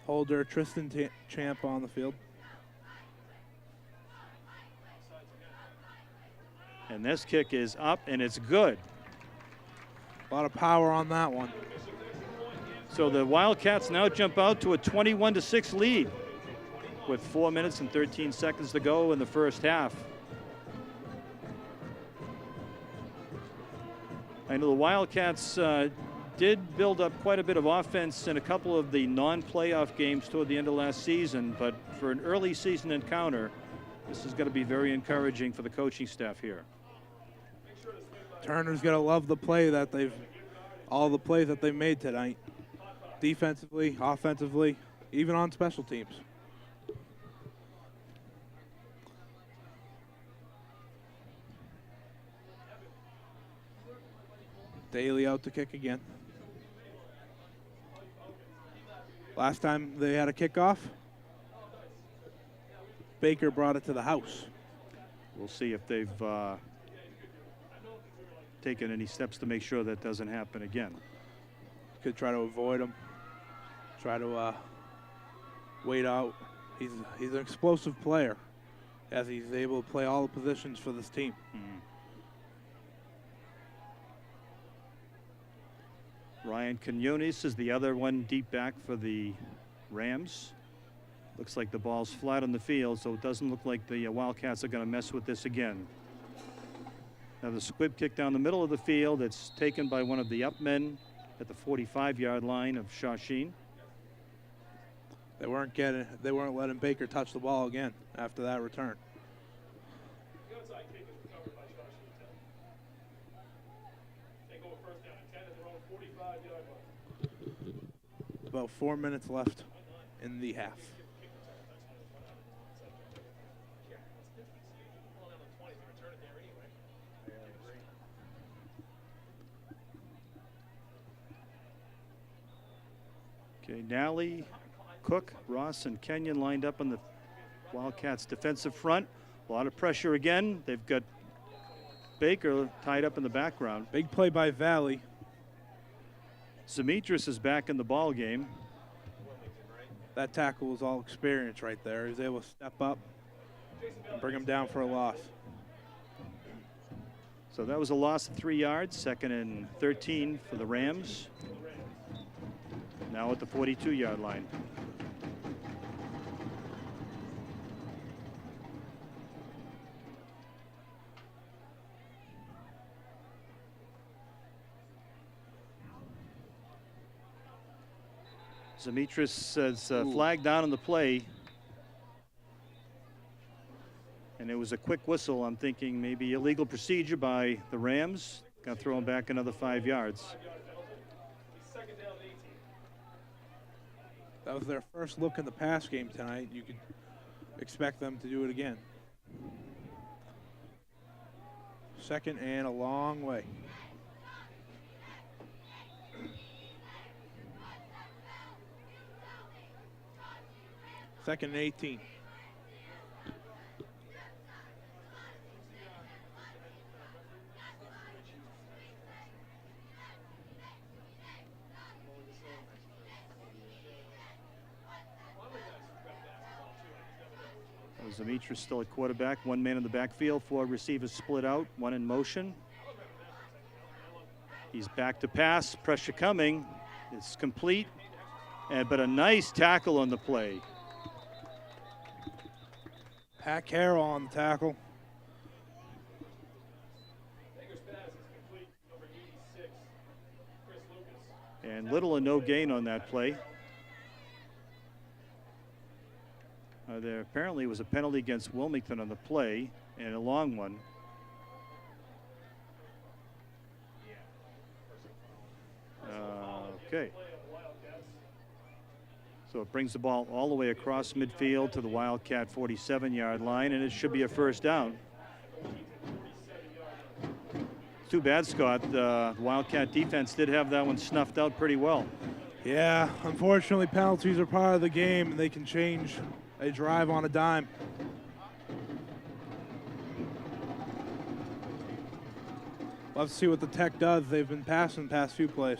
Holder Tristan Champ on the field. And this kick is up, and it's good. A lot of power on that one. So the Wildcats now jump out to a 21-6 lead with 4 minutes and 13 seconds to go in the first half. I know the Wildcats did build up quite a bit of offense in a couple of the non-playoff games toward the end of last season, but for an early season encounter, this is going to be very encouraging for the coaching staff here. Turner's going to love the play that all the plays that they've made tonight. Defensively, offensively, even on special teams. Daly out to kick again. Last time they had a kickoff, Baker brought it to the house. We'll see if they've taken any steps to make sure that doesn't happen again. Could try to avoid him. Try to wait out. He's an explosive player, as he's able to play all the positions for this team. Ryan Quinones is the other one deep back for the Rams. Looks like the ball's flat on the field, so it doesn't look like the Wildcats are going to mess with this again. Now the squib kick down the middle of the field. It's taken by one of the up men at the 45-yard line of Shawsheen. They weren't letting Baker touch the ball again after that return. The outside kick is recovered by Shawsheen. They go a first down and 10 at their own 45-yard line. About 4 minutes left in the half. Okay, Nally, Cook, Ross, and Kenyon lined up on the Wildcats' defensive front. A lot of pressure again. They've got Baker tied up in the background. Big play by Valley. Zimitris is back in the ball game. That tackle was all experience right there. He was able to step up and bring him down for a loss. So that was a loss of 3 yards, 2nd and 13 for the Rams. Now at the 42-yard line. Zimitris says flag down on the play. And it was a quick whistle. I'm thinking maybe illegal procedure by the Rams. Got to throw him back another 5 yards. That was their first look in the pass game tonight. You could expect them to do it again. 2nd and a long way. Second and 18. Zimitris still at quarterback, 1 man in the backfield, 4 receivers split out, 1 in motion. He's back to pass, pressure coming. It's complete, but a nice tackle on the play. Pat Carroll on the tackle. And little or no gain on that play. There apparently was a penalty against Wilmington on the play, and a long one. Okay. So it brings the ball all the way across midfield to the Wildcat 47-yard line, and it should be a first down. Too bad, Scott. The Wildcat defense did have that one snuffed out pretty well. Yeah, unfortunately, penalties are part of the game, and they can change a drive on a dime. Let's see what the Tech does. They've been passing the past few plays.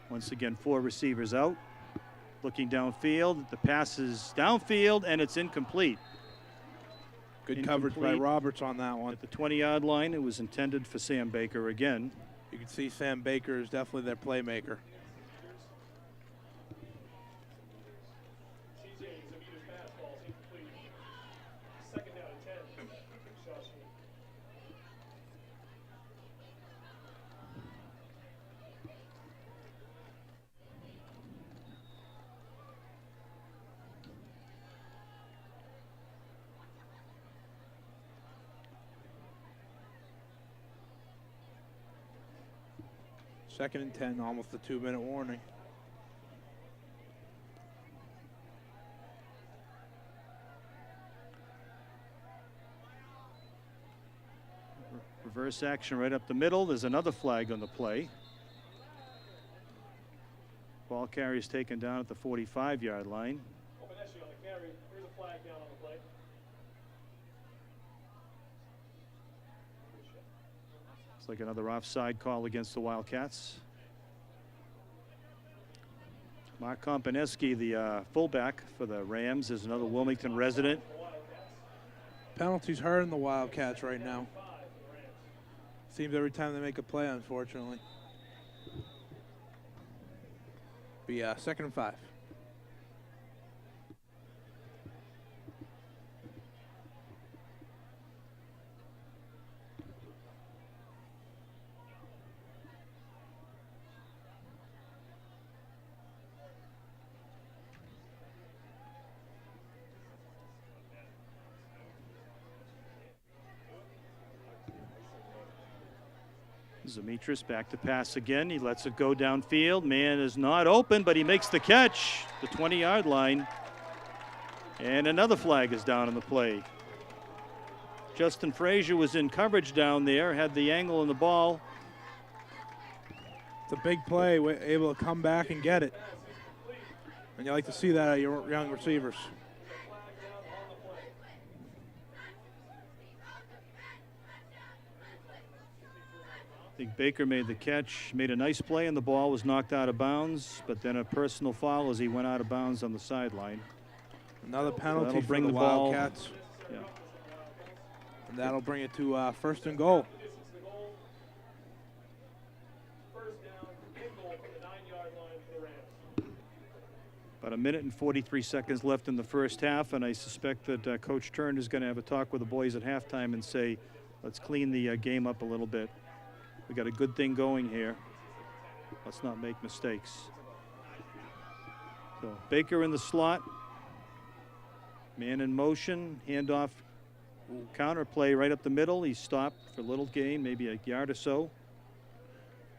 Once again, 4 receivers out. Looking downfield. The pass is downfield, and it's incomplete. Good coverage by Roberts on that one. At the 20-yard line, it was intended for Sam Baker again. You can see Sam Baker is definitely their playmaker. Second and 10, almost a 2-minute warning. Reverse action right up the middle. There's another flag on the play. Ball carrier is taken down at the 45-yard line. Here's a flag down on the play. It's like another offside call against the Wildcats. Mark Kompineski, the fullback for the Rams, is another Wilmington resident. Penalties hurting the Wildcats right now. Seems every time they make a play, unfortunately. Be 2nd and 5. Demetrius back to pass again. He lets it go downfield. Man is not open, but he makes the catch, the 20-yard line. And another flag is down on the play. Justin Frazier was in coverage down there, had the angle on the ball. It's a big play, able to come back and get it. And you like to see that out of your young receivers. I think Baker made the catch, made a nice play, and the ball was knocked out of bounds, but then a personal foul as he went out of bounds on the sideline. Another penalty so for bring the ball. Wildcats. Yeah. And that'll bring it to 1st and goal. About 1 minute and 43 seconds left in the first half, and I suspect that Coach Turner is going to have a talk with the boys at halftime and say, let's clean the game up a little bit. We got a good thing going here. Let's not make mistakes. So Baker in the slot. Man in motion. Handoff. Counter play right up the middle. He stopped for a little gain, maybe a yard or so.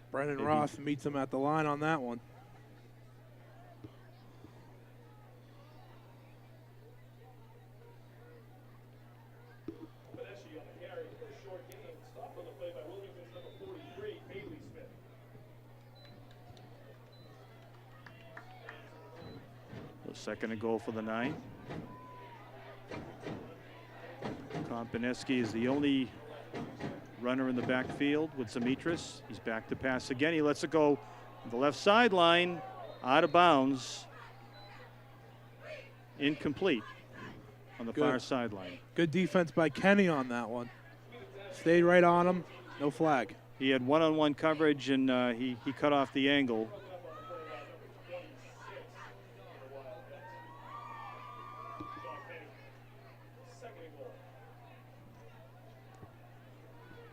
Brendan Ross meets him at the line on that one. Second and goal for the 9. Kompineski is the only runner in the backfield with Demetrius. He's back to pass again. He lets it go the left sideline, out of bounds, incomplete on the far sideline. Good defense by Kenny on that one. Stayed right on him, no flag. He had one-on-one coverage, and he cut off the angle.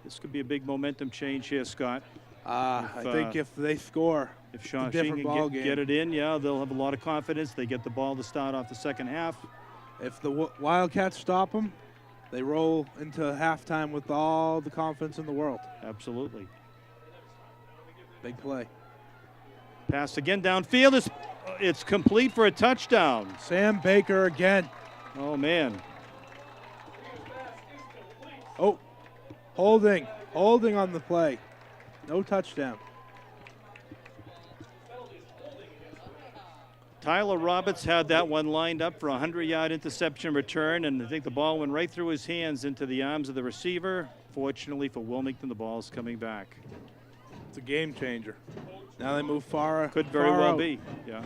This could be a big momentum change here, Scott. I think if they score, if Shawsheen can get it in, yeah, they'll have a lot of confidence. They get the ball to start off the second half. If the Wildcats stop them, they roll into halftime with all the confidence in the world. Absolutely. Big play. Pass again downfield. It's complete for a touchdown. Sam Baker again. Oh, man. Oh, holding on the play. No touchdown. Tyler Roberts had that one lined up for a 100-yard interception return, and I think the ball went right through his hands into the arms of the receiver. Fortunately for Wilmington, the ball's coming back. It's a game changer. Now they move far. Could very well be, yeah.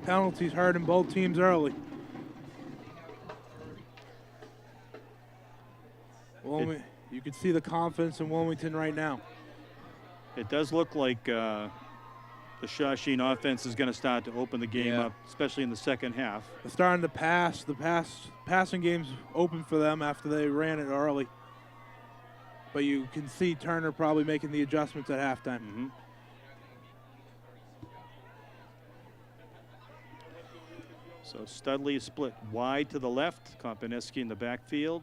Penalties hurting both teams early. You can see the confidence in Wilmington right now. It does look like the Shawsheen offense is going to start to open the game up, especially in the second half. They're starting to pass. The passing game's open for them after they ran it early. But you can see Turner probably making the adjustments at halftime. Mm-hmm. So Studley is split wide to the left. Kompineski in the backfield.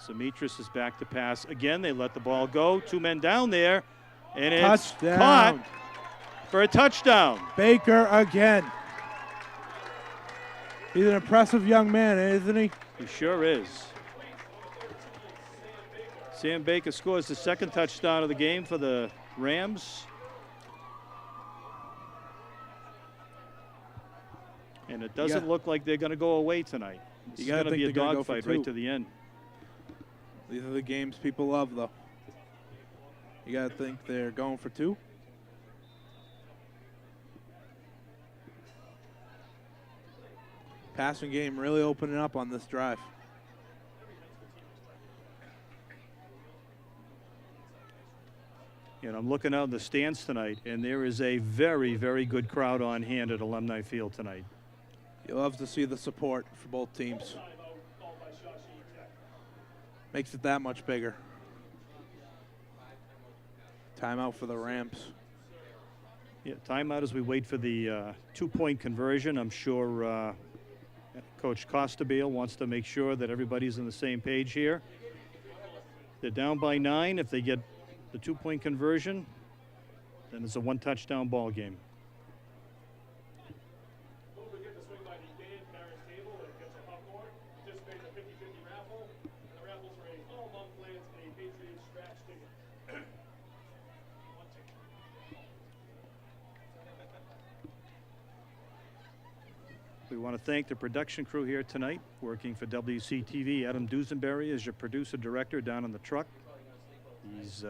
Demetrius is back to pass again. They let the ball go. Two men down there, and it's caught for a touchdown. Baker again. He's an impressive young man, isn't he? He sure is. Sam Baker scores the second touchdown of the game for the Rams. And it doesn't look like they're going to go away tonight. It's going to be a dogfight right to the end. These are the games people love, though. You got to think they're going for 2. Passing game really opening up on this drive. And I'm looking out in the stands tonight, and there is a very, very good crowd on hand at Alumni Field tonight. You love to see the support for both teams. Makes it that much bigger. Timeout for the Rams. Yeah, timeout as we wait for the 2-point conversion. I'm sure Coach Costabile wants to make sure that everybody's on the same page here. They're down by 9. If they get the 2-point conversion, then it's a 1-touchdown ball game. Don't forget to swing by the Dan Parents table and get some popcorn. Participate in the 50-50 raffle. And the raffles for a all month plans and a Patriots scratch ticket. We want to thank the production crew here tonight, working for WCTV. Adam Dusenberry is your producer director down on the truck. He's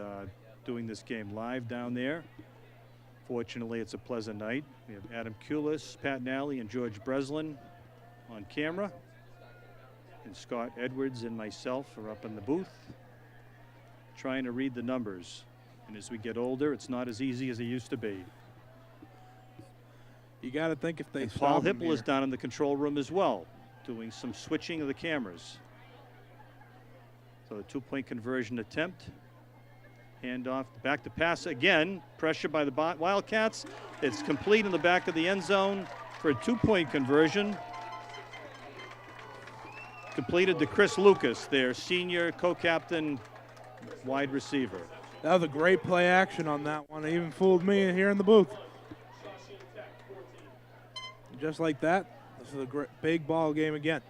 doing this game live down there. Fortunately, it's a pleasant night. We have Adam Kulis, Pat Nally, and George Breslin on camera. And Scott Edwards and myself are up in the booth trying to read the numbers. And as we get older, it's not as easy as it used to be. You got to think if they and Paul Hipple is down in the control room as well, doing some switching of the cameras. So a 2-point conversion attempt. Handoff, back to pass again. Pressure by the Wildcats. It's complete in the back of the end zone for a 2-point conversion. Completed to Chris Lucas, their senior co-captain wide receiver. That was a great play action on that one. It even fooled me here in the booth. Just like that, this is a great, big ball game again.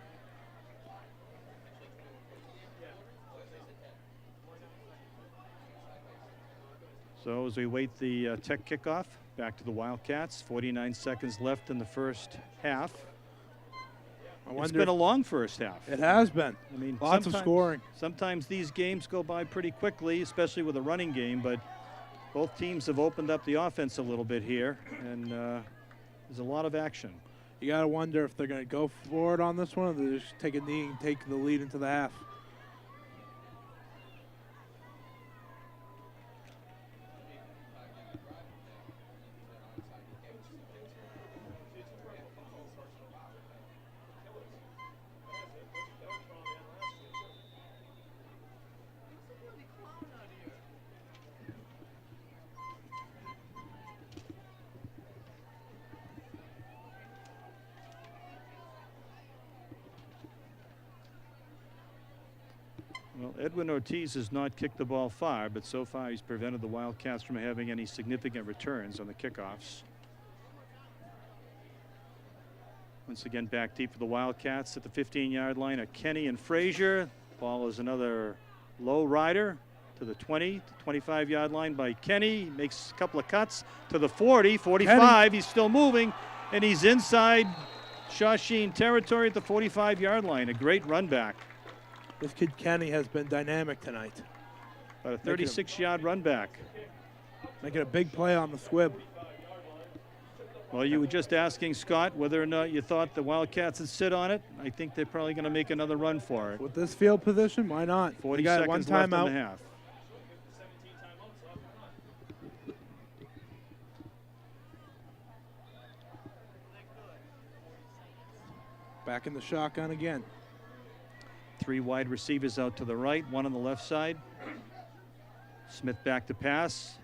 So as we wait the Tech kickoff, back to the Wildcats. 49 seconds left in the first half. It's been a long first half. It has been. I mean, lots of scoring. Sometimes these games go by pretty quickly, especially with a running game, but both teams have opened up the offense a little bit here, and there's a lot of action. You got to wonder if they're going to go for it on this one, or they just take a knee and take the lead into the half. Well, Edwin Ortiz has not kicked the ball far, but so far he's prevented the Wildcats from having any significant returns on the kickoffs. Once again, back deep for the Wildcats at the 15-yard line are Kenny and Frazier. Ball is another low rider to the 20, 25-yard line by Kenny. Makes a couple of cuts to the 40, 45. Kenny. He's still moving, and he's inside Shawsheen territory at the 45-yard line. A great run back. This kid Kenny has been dynamic tonight. About a 36-yard run back. Making a big play on the squib. Well, you were just asking Scott whether or not you thought the Wildcats would sit on it. I think they're probably going to make another run for it. With this field position, why not? 40 got seconds one left timeout. in the half. Back in the shotgun again. 3 wide receivers out to the right, 1 on the left side. Smith back to pass.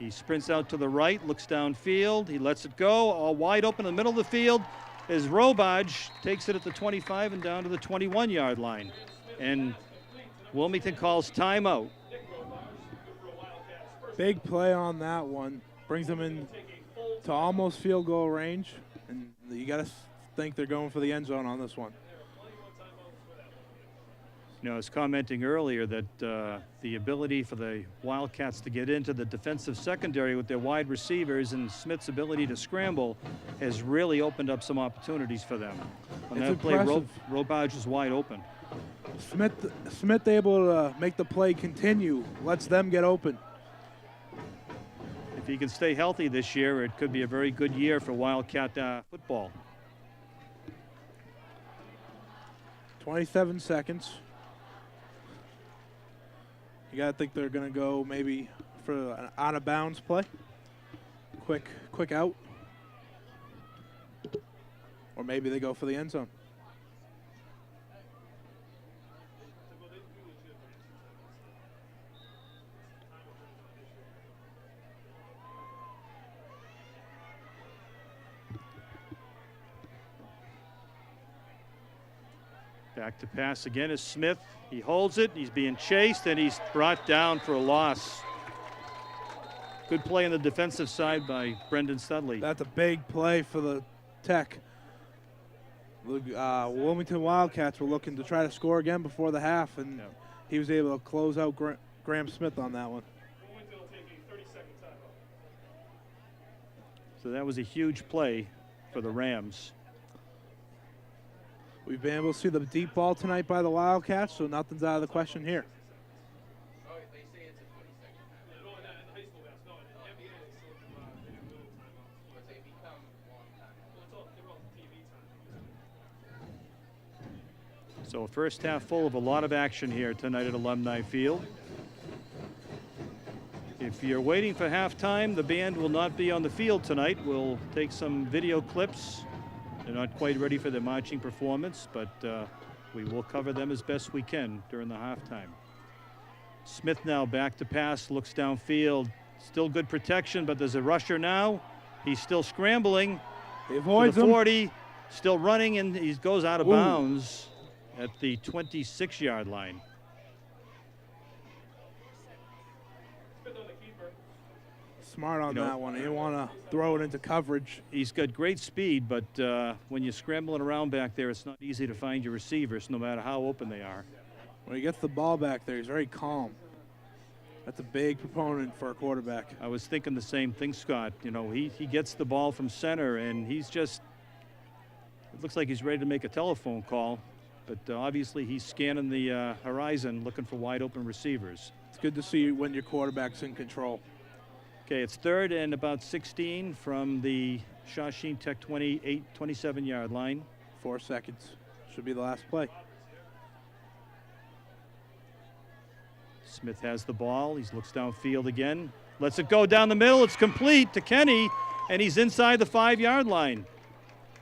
He sprints out to the right, looks downfield. He lets it go, all wide open in the middle of the field. As Robaj takes it at the 25 and down to the 21-yard line. And Wilmington calls timeout. Big play on that one. Brings them in to almost field goal range. And you got to think they're going for the end zone on this one. You know, I was commenting earlier that the ability for the Wildcats to get into the defensive secondary with their wide receivers and Smith's ability to scramble has really opened up some opportunities for them. On It's that play, impressive. Robage was wide open. Smith able to make the play continue, lets them get open. If he can stay healthy this year, it could be a very good year for Wildcat football. 27 seconds. You got to think they're going to go maybe for an out-of-bounds play. Quick out. Or maybe they go for the end zone. Back to pass again is Smith. He holds it. He's being chased, and he's brought down for a loss. Good play on the defensive side by Brendan Studley. That's a big play for the Tech. Wilmington Wildcats were looking to try to score again before the half, and he was able to close out Graham Smith on that one. So that was a huge play for the Rams. We've been able to see the deep ball tonight by the Wildcats, so nothing's out of the question here. So first half full of a lot of action here tonight at Alumni Field. If you're waiting for halftime, the band will not be on the field tonight. We'll take some video clips. They're not quite ready for their marching performance, but we will cover them as best we can during the halftime. Smith now back to pass, looks downfield. Still good protection, but there's a rusher now. He's still scrambling. He avoids to the him. 40, still running, and he goes out of bounds at the 26-yard line. Smart on that one. He didn't want to throw it into coverage. He's got great speed, but when you're scrambling around back there, it's not easy to find your receivers, no matter how open they are. When he gets the ball back there, he's very calm. That's a big proponent for a quarterback. I was thinking the same thing, Scott. You know, he gets the ball from center, and he's just, it looks like he's ready to make a telephone call, but obviously he's scanning the horizon, looking for wide open receivers. It's good to see when your quarterback's in control. Okay, it's 3rd and about 16 from the Shawsheen Tech 27-yard line. 4 seconds. Should be the last play. Smith has the ball. He looks downfield again. Lets it go down the middle. It's complete to Kenny, and he's inside the 5-yard line.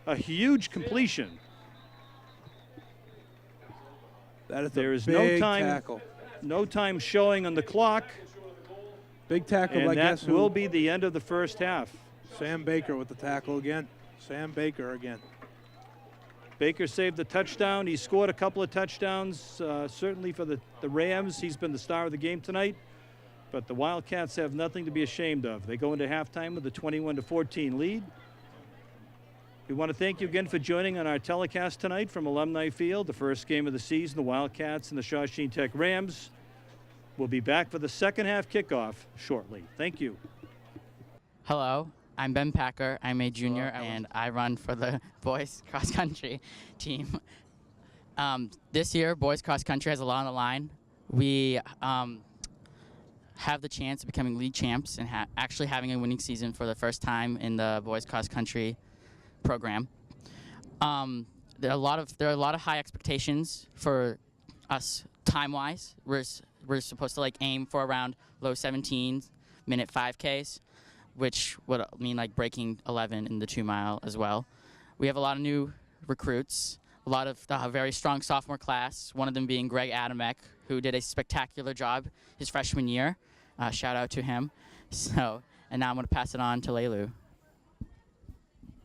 A huge completion. That is there a is big no time, tackle. No time showing on the clock. Big tackle and by that guess who? will be the end of the first half. Sam Baker with the tackle again. Sam Baker again. Baker saved the touchdown. He scored a couple of touchdowns, certainly for the Rams. He's been the star of the game tonight. But the Wildcats have nothing to be ashamed of. They go into halftime with a 21-14 lead. We want to thank you again for joining on our telecast tonight from Alumni Field, the first game of the season, the Wildcats and the Shawsheen Tech Rams. We'll be back for the second half kickoff shortly. Thank you. Hello, I'm Ben Packer. I'm a junior, and I run for the boys cross country team. This year, boys cross country has a lot on the line. We have the chance of becoming league champs and actually having a winning season for the first time in the boys cross country program. There are a lot of high expectations for us time-wise. We're supposed to like aim for around low 17-minute 5Ks, which would mean like breaking 11 in the 2-mile as well. We have a lot of new recruits, a lot of a very strong sophomore class, one of them being Greg Adamek, who did a spectacular job his freshman year. Shout out to him. So, and now I'm going to pass it on to Leilu.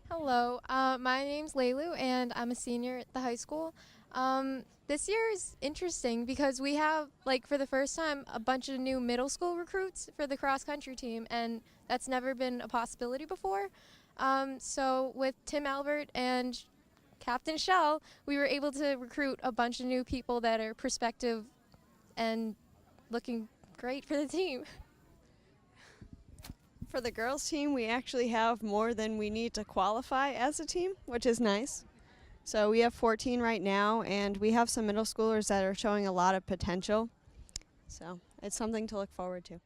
Hello, my name's Leilu, and I'm a senior at the high school. This year is interesting because we have, like, for the first time, a bunch of new middle school recruits for the cross-country team, and that's never been a possibility before. So with Tim Albert and Captain Shell, we were able to recruit a bunch of new people that are prospective and looking great for the team. For the girls team, we actually have more than we need to qualify as a team, which is nice. So we have 14 right now, and we have some middle schoolers that are showing a lot of potential. So it's something to look forward to.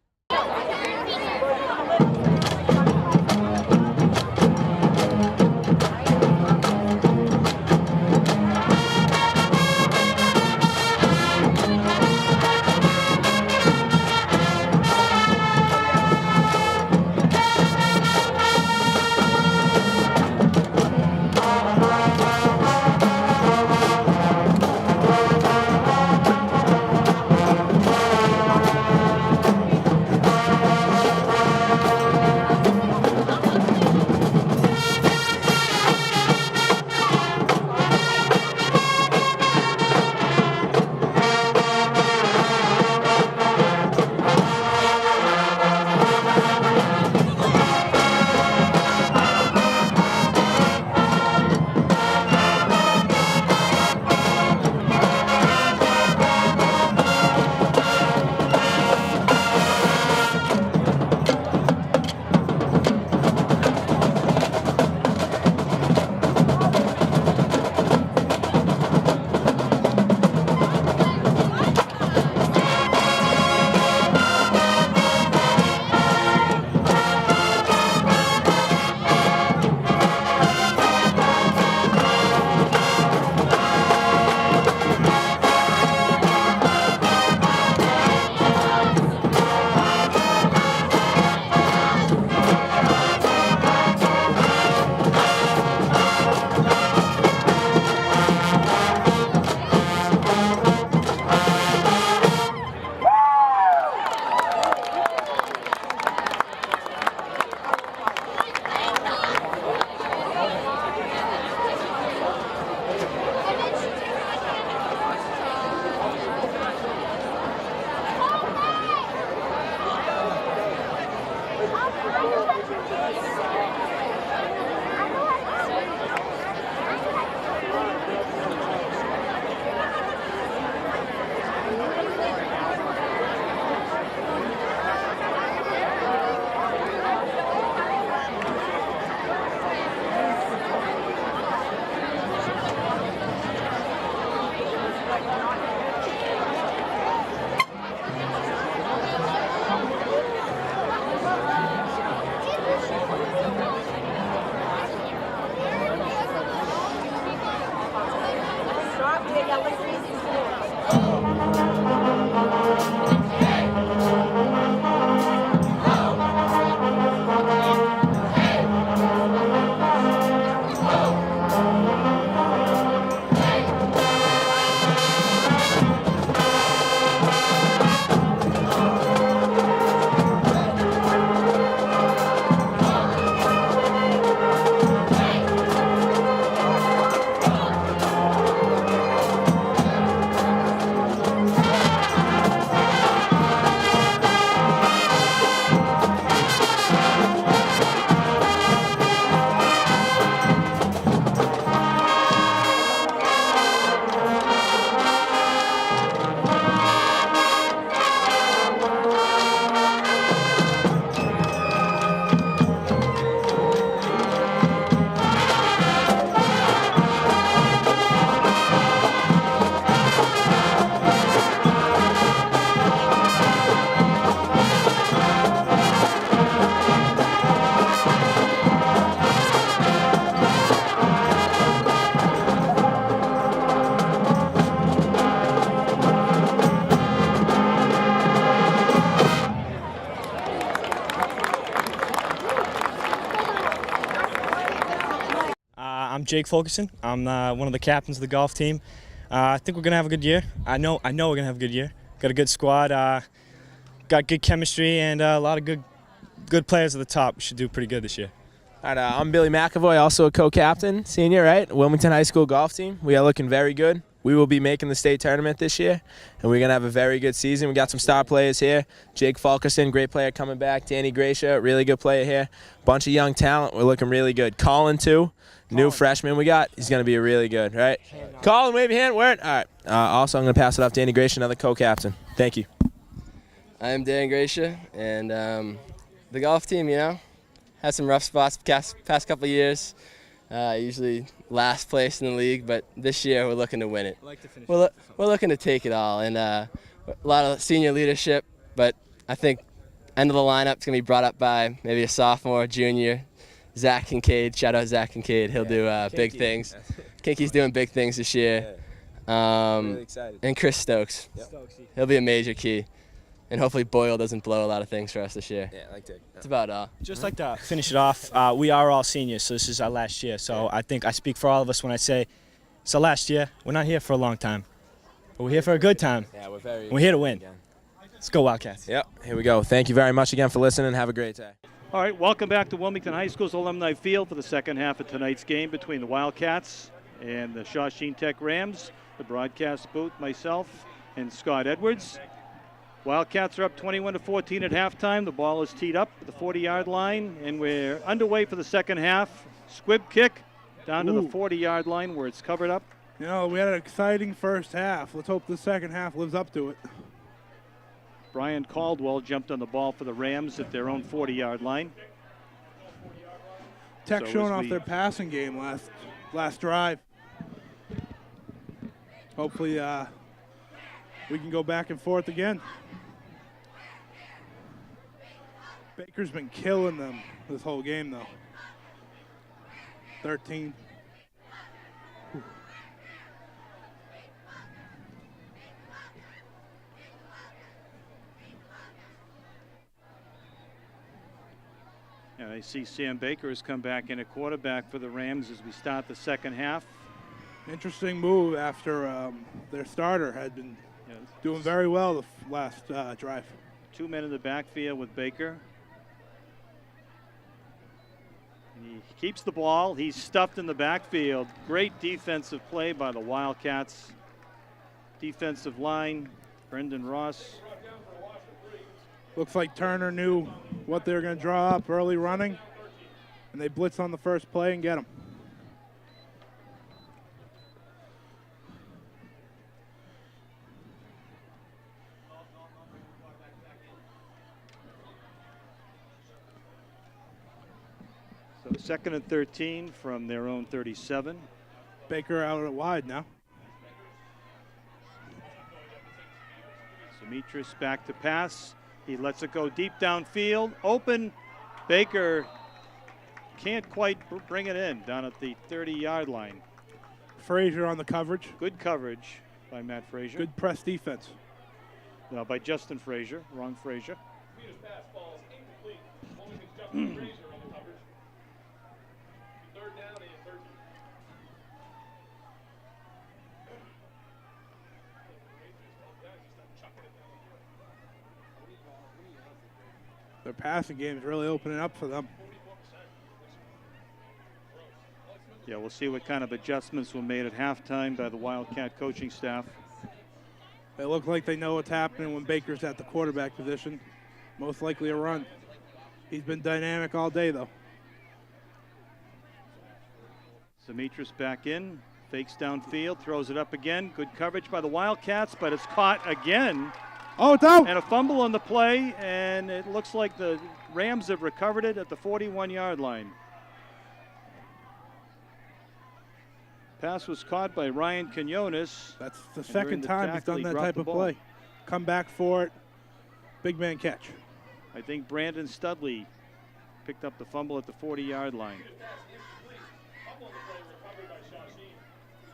I'm Jake Fulkerson. I'm one of the captains of the golf team. I think we're going to have a good year. I know we're going to have a good year. Got a good squad, got good chemistry, and a lot of good players at the top. We should do pretty good this year. All right, I'm Billy McAvoy, also a co-captain, senior, right? Wilmington High School golf team. We are looking very good. we will be making the state tournament this year, and we're going to have a very good season. We got some star players here. Jake Fulkerson, great player coming back. Danny Gracia, really good player here. Bunch of young talent. We're looking really good. Colin, too, new freshman we got. He's going to be really good, right? Colin, wave your hand. Word. All right. Also, I'm going to pass it off to Danny Gracia, another co-captain. Thank you. I'm Dan Gracia, and the golf team, had some rough spots past couple of years. Usually last place in the league, but this year we're looking to win it. We're looking to take it all, and a lot of senior leadership, but I think end of the lineup is going to be brought up by maybe a sophomore, junior, Zach Kincaid. Shout out Zach Kincaid. He'll do big things. Kinky's doing big things this year. Really excited. And Chris Stokes. Yep. He'll be a major key. And hopefully Boyle doesn't blow a lot of things for us this year. Yeah, I like that. That's about all. Just like to finish it off, we are all seniors, so this is our last year. So I think I speak for all of us when I say it's our last year. We're not here for a long time, but we're here for a good time. Yeah, we're here to win. Again. Let's go Wildcats. Yep, here we go. Thank you very much again for listening. Have a great day. All right, welcome back to Wilmington High School's Alumni Field for the second half of tonight's game between the Wildcats and the Shawsheen Tech Rams. The broadcast booth, myself and Scott Edwards. Wildcats are up 21-14 at halftime. The ball is teed up at the 40-yard line, and we're underway for the second half. Squib kick down to the 40-yard line where it's covered up. We had an exciting first half. Let's hope the second half lives up to it. Brian Caldwell jumped on the ball for the Rams at their own 40-yard line. Tech showing off their passing game last drive. Hopefully we can go back and forth again. Baker's been killing them this whole game, though. 13. Whew. And I see Sam Baker has come back in at quarterback for the Rams as we start the second half. Interesting move after their starter had been doing very well the last drive. 2 men in the backfield with Baker. He keeps the ball. He's stuffed in the backfield. Great defensive play by the Wildcats. Defensive line, Brendan Ross. Looks like Turner knew what they were going to draw up early running, and they blitz on the first play and get him. So second and 13 from their own 37. Baker out at wide now. Demetris back to pass. He lets it go deep downfield. Open. Baker can't quite bring it in down at the 30-yard line. Frazier on the coverage. Good coverage by Matt Frazier. Good press defense. No, by Justin Frazier. Wrong Frazier. Their passing game is really opening up for them. Yeah, we'll see what kind of adjustments were made at halftime by the Wildcat coaching staff. They look like they know what's happening when Baker's at the quarterback position. Most likely a run. He's been dynamic all day, though. Demetris back in, fakes downfield, throws it up again. Good coverage by the Wildcats, but it's caught again. Oh, it's out! And a fumble on the play, and it looks like the Rams have recovered it at the 41-yard line. Pass was caught by Ryan Quinones. That's the second time he's done that type of play. Come back for it. Big man catch. I think Brandon Studley picked up the fumble at the 40-yard line.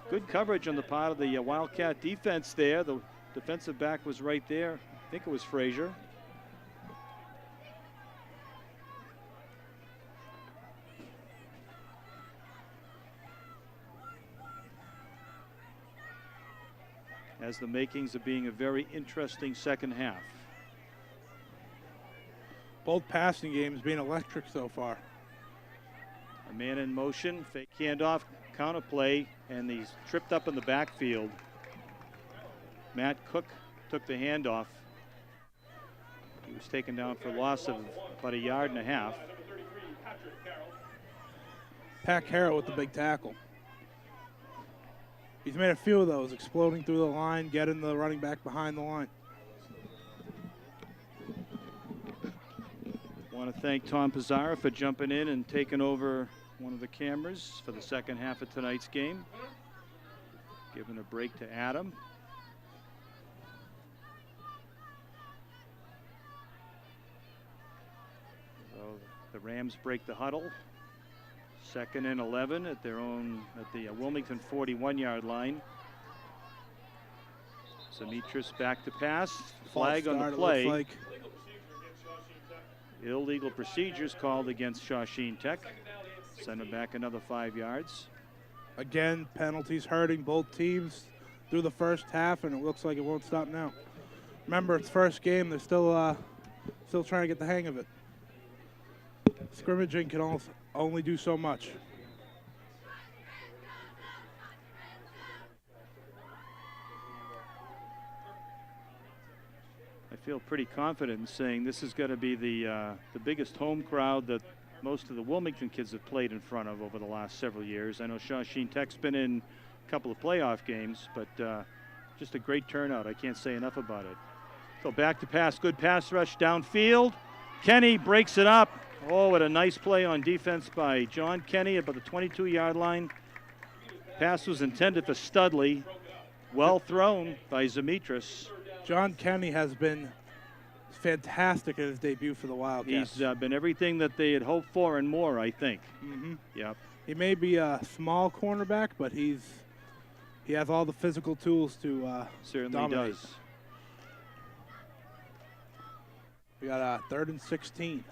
Good coverage on the part of the Wildcat defense there. The defensive back was right there. I think it was Frazier. Has the makings of being a very interesting second half. Both passing games being electric so far. A man in motion, fake handoff, counter play, and he's tripped up in the backfield. Matt Cook took the handoff. He was taken down for loss of about 1.5 yards. Pat Carroll with the big tackle. He's made a few of those, exploding through the line, getting the running back behind the line. Want to thank Tom Pizarro for jumping in and taking over one of the cameras for the second half of tonight's game. Giving a break to Adam. So the Rams break the huddle. 2nd and 11 at their own, at the Wilmington 41-yard line. Demetrius back to pass. Flag on the play. Illegal procedures called against Shawsheen Tech. Send it back another 5 yards. Again, penalties hurting both teams through the first half, and it looks like it won't stop now. Remember, it's first game. They're still trying to get the hang of it. Scrimmaging can only do so much. I feel pretty confident in saying this is going to be the biggest home crowd that most of the Wilmington kids have played in front of over the last several years. I know Shawsheen Tech's been in a couple of playoff games, but just a great turnout. I can't say enough about it. So back to pass, good pass rush downfield. Kenny breaks it up. Oh, what a nice play on defense by John Kenny about the 22-yard line. Pass was intended for Studley. Well thrown by Demetrius. John Kenny has been fantastic in his debut for the Wildcats. He's been everything that they had hoped for and more, I think. Mm-hmm. Yep. He may be a small cornerback, but he has all the physical tools to certainly dominate. Does. We got 3rd and 16.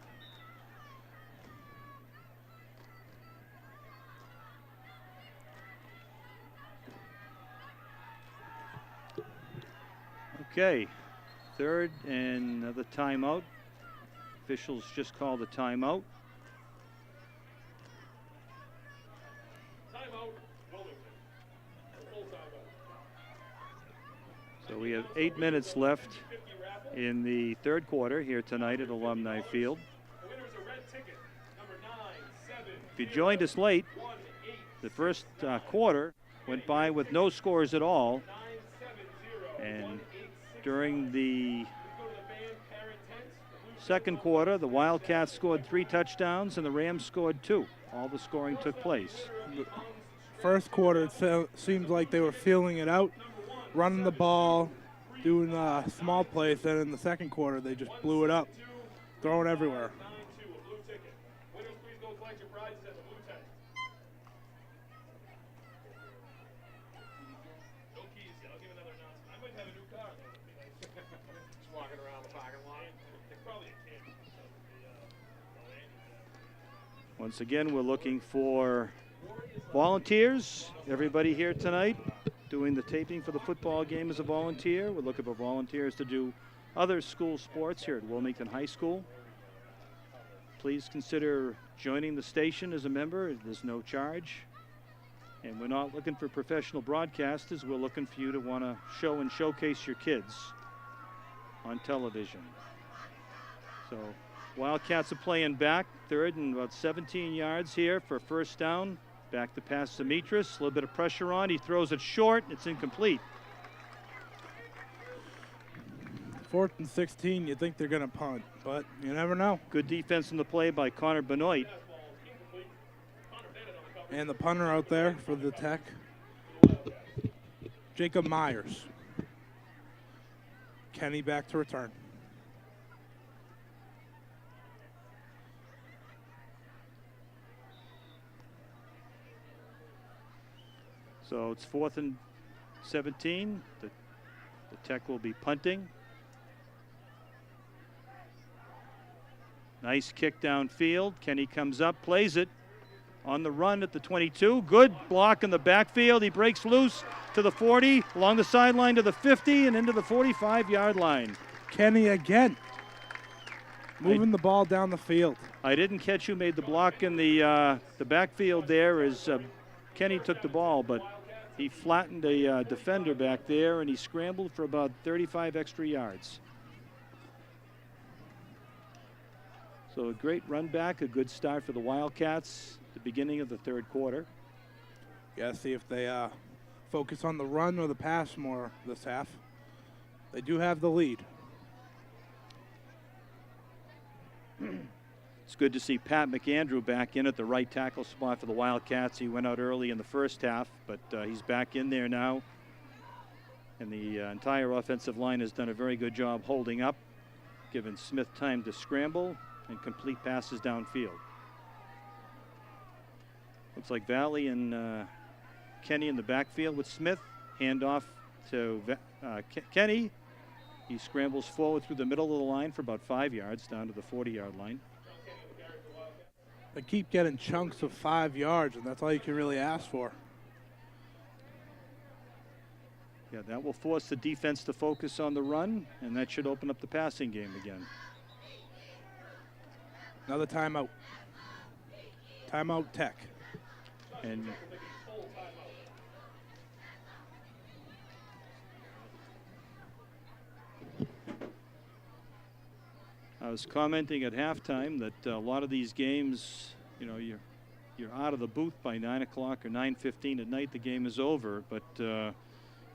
Okay, 3rd and another timeout. Officials just called a timeout. So we have 8 minutes left in the 3rd quarter here tonight at Alumni Field. If you joined us late, the first quarter went by with no scores at all. And during the 2nd quarter, the Wildcats scored 3 touchdowns and the Rams scored 2. All the scoring took place. First quarter, it seemed like they were feeling it out, running the ball, doing small plays. Then in the 2nd quarter, they just blew it up, throwing everywhere. Once again, we're looking for volunteers. Everybody here tonight doing the taping for the football game is a volunteer. We're looking for volunteers to do other school sports here at Wilmington High School. Please consider joining the station as a member. There's no charge. And we're not looking for professional broadcasters. We're looking for you to want to show and showcase your kids on television. So Wildcats are playing back, 3rd and about 17 yards here for 1st down. Back to pass Demetrius, a little bit of pressure on. He throws it short, it's incomplete. 4th and 16, you think they're going to punt, but you never know. Good defense in the play by Connor Benoit. And the punter out there for the Tech, Jacob Myers. Kenny back to return. So it's 4th and 17. The Tech will be punting. Nice kick downfield. Kenny comes up, plays it on the run at the 22. Good block in the backfield. He breaks loose to the 40, along the sideline to the 50, and into the 45-yard line. Kenny again, moving the ball down the field. I didn't catch who made the block in the backfield there as Kenny took the ball, but He flattened a defender back there, and he scrambled for about 35 extra yards. So a great run back, a good start for the Wildcats at the beginning of the third quarter. Got to see if they focus on the run or the pass more this half. They do have the lead. It's good to see Pat McAndrew back in at the right tackle spot for the Wildcats. He went out early in the first half, but he's back in there now. And the entire offensive line has done a very good job holding up, giving Smith time to scramble and complete passes downfield. Looks like Valley and Kenny in the backfield with Smith. Handoff to Kenny. He scrambles forward through the middle of the line for about 5 yards down to the 40-yard line. They keep getting chunks of 5 yards, and that's all you can really ask for. Yeah, that will force the defense to focus on the run, and that should open up the passing game again. Another timeout. Timeout Tech. And I was commenting at halftime that a lot of these games, you know, you're out of the booth by 9 o'clock or 9:15 at night. The game is over. But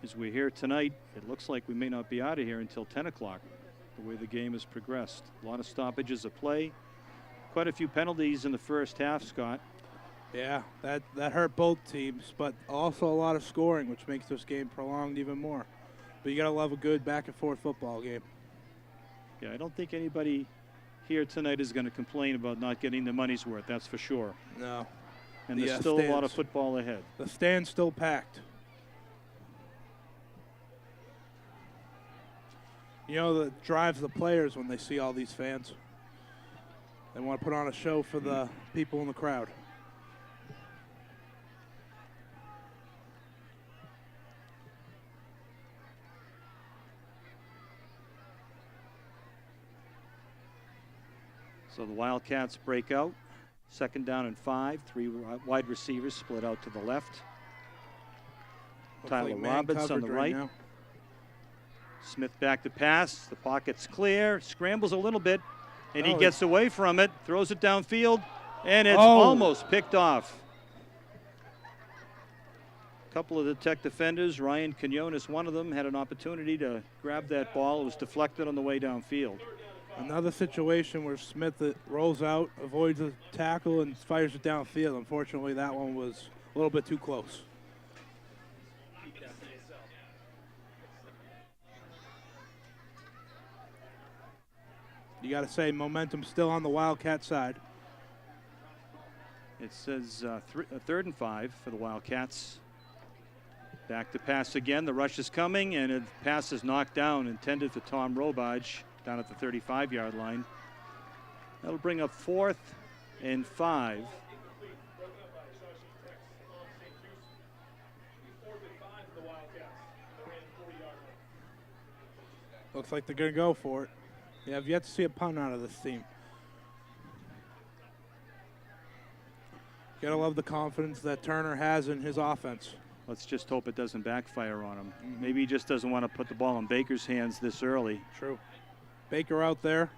as we're here tonight, it looks like we may not be out of here until 10 o'clock, the way the game has progressed. A lot of stoppages of play. Quite a few penalties in the first half, Scott. Yeah, that hurt both teams, but also a lot of scoring, which makes this game prolonged even more. But you got to love a good back-and-forth football game. Yeah, I don't think anybody here tonight is going to complain about not getting the money's worth, that's for sure. No. And there's still a lot of football ahead. The stand's still packed. You know, that drives the players when they see all these fans. They want to put on a show for the people in the crowd. So the Wildcats break out. 2nd down and 5. 3 wide receivers split out to the left. Tyler Roberts on the right. Smith back to pass. The pocket's clear. Scrambles a little bit, and he gets away from it. Throws it downfield, and it's almost picked off. A couple of the Tech defenders, Ryan Quinones, one of them, had an opportunity to grab that ball. It was deflected on the way downfield. Another situation where Smith rolls out, avoids a tackle, and fires it downfield. Unfortunately, that one was a little bit too close. You got to say momentum still on the Wildcat side. It says 3rd and 5 for the Wildcats. Back to pass again. The rush is coming, and the pass is knocked down, intended for Tom Robage down at the 35-yard line. That'll bring up 4th and 5. Looks like they're going to go for it. They have yet to see a punt out of this team. Gotta love the confidence that Turner has in his offense. Let's just hope it doesn't backfire on him. Maybe he just doesn't want to put the ball in Baker's hands this early. True. Baker out there.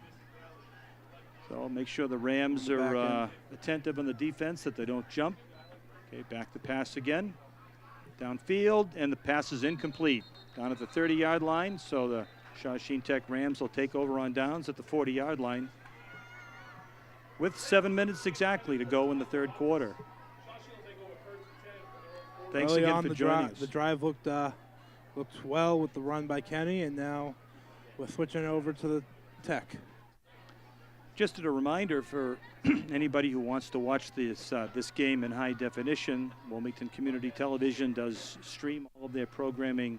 So make sure the Rams are attentive on the defense, that they don't jump. Okay, back to pass again. Downfield, and the pass is incomplete. Down at the 30-yard line, so the Shawsheen Tech Rams will take over on downs at the 40-yard line with 7 minutes exactly to go in the third quarter. Thanks Early again on for the joining us. The drive looked well with the run by Kenny, and now we're switching over to the Tech. Just a reminder for anybody who wants to watch this game in high definition, Wilmington Community Television does stream all of their programming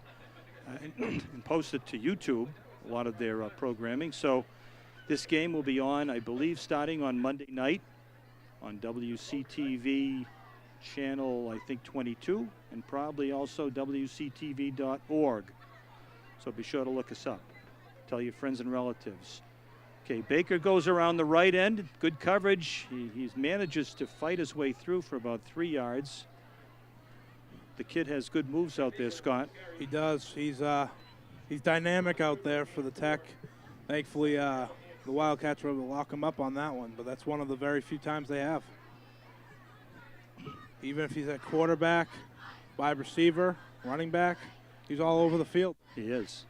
and post it to YouTube, a lot of their programming. So this game will be on, I believe, starting on Monday night on WCTV channel, I think, 22, and probably also WCTV.org. So be sure to look us up. Tell your friends and relatives. Okay, Baker goes around the right end. Good coverage. He manages to fight his way through for about 3 yards. The kid has good moves out there, Scott. He does. He's dynamic out there for the Tech. Thankfully, the Wildcats were able to lock him up on that one, but that's one of the very few times they have. Even if he's at quarterback, wide receiver, running back, he's all over the field. He is.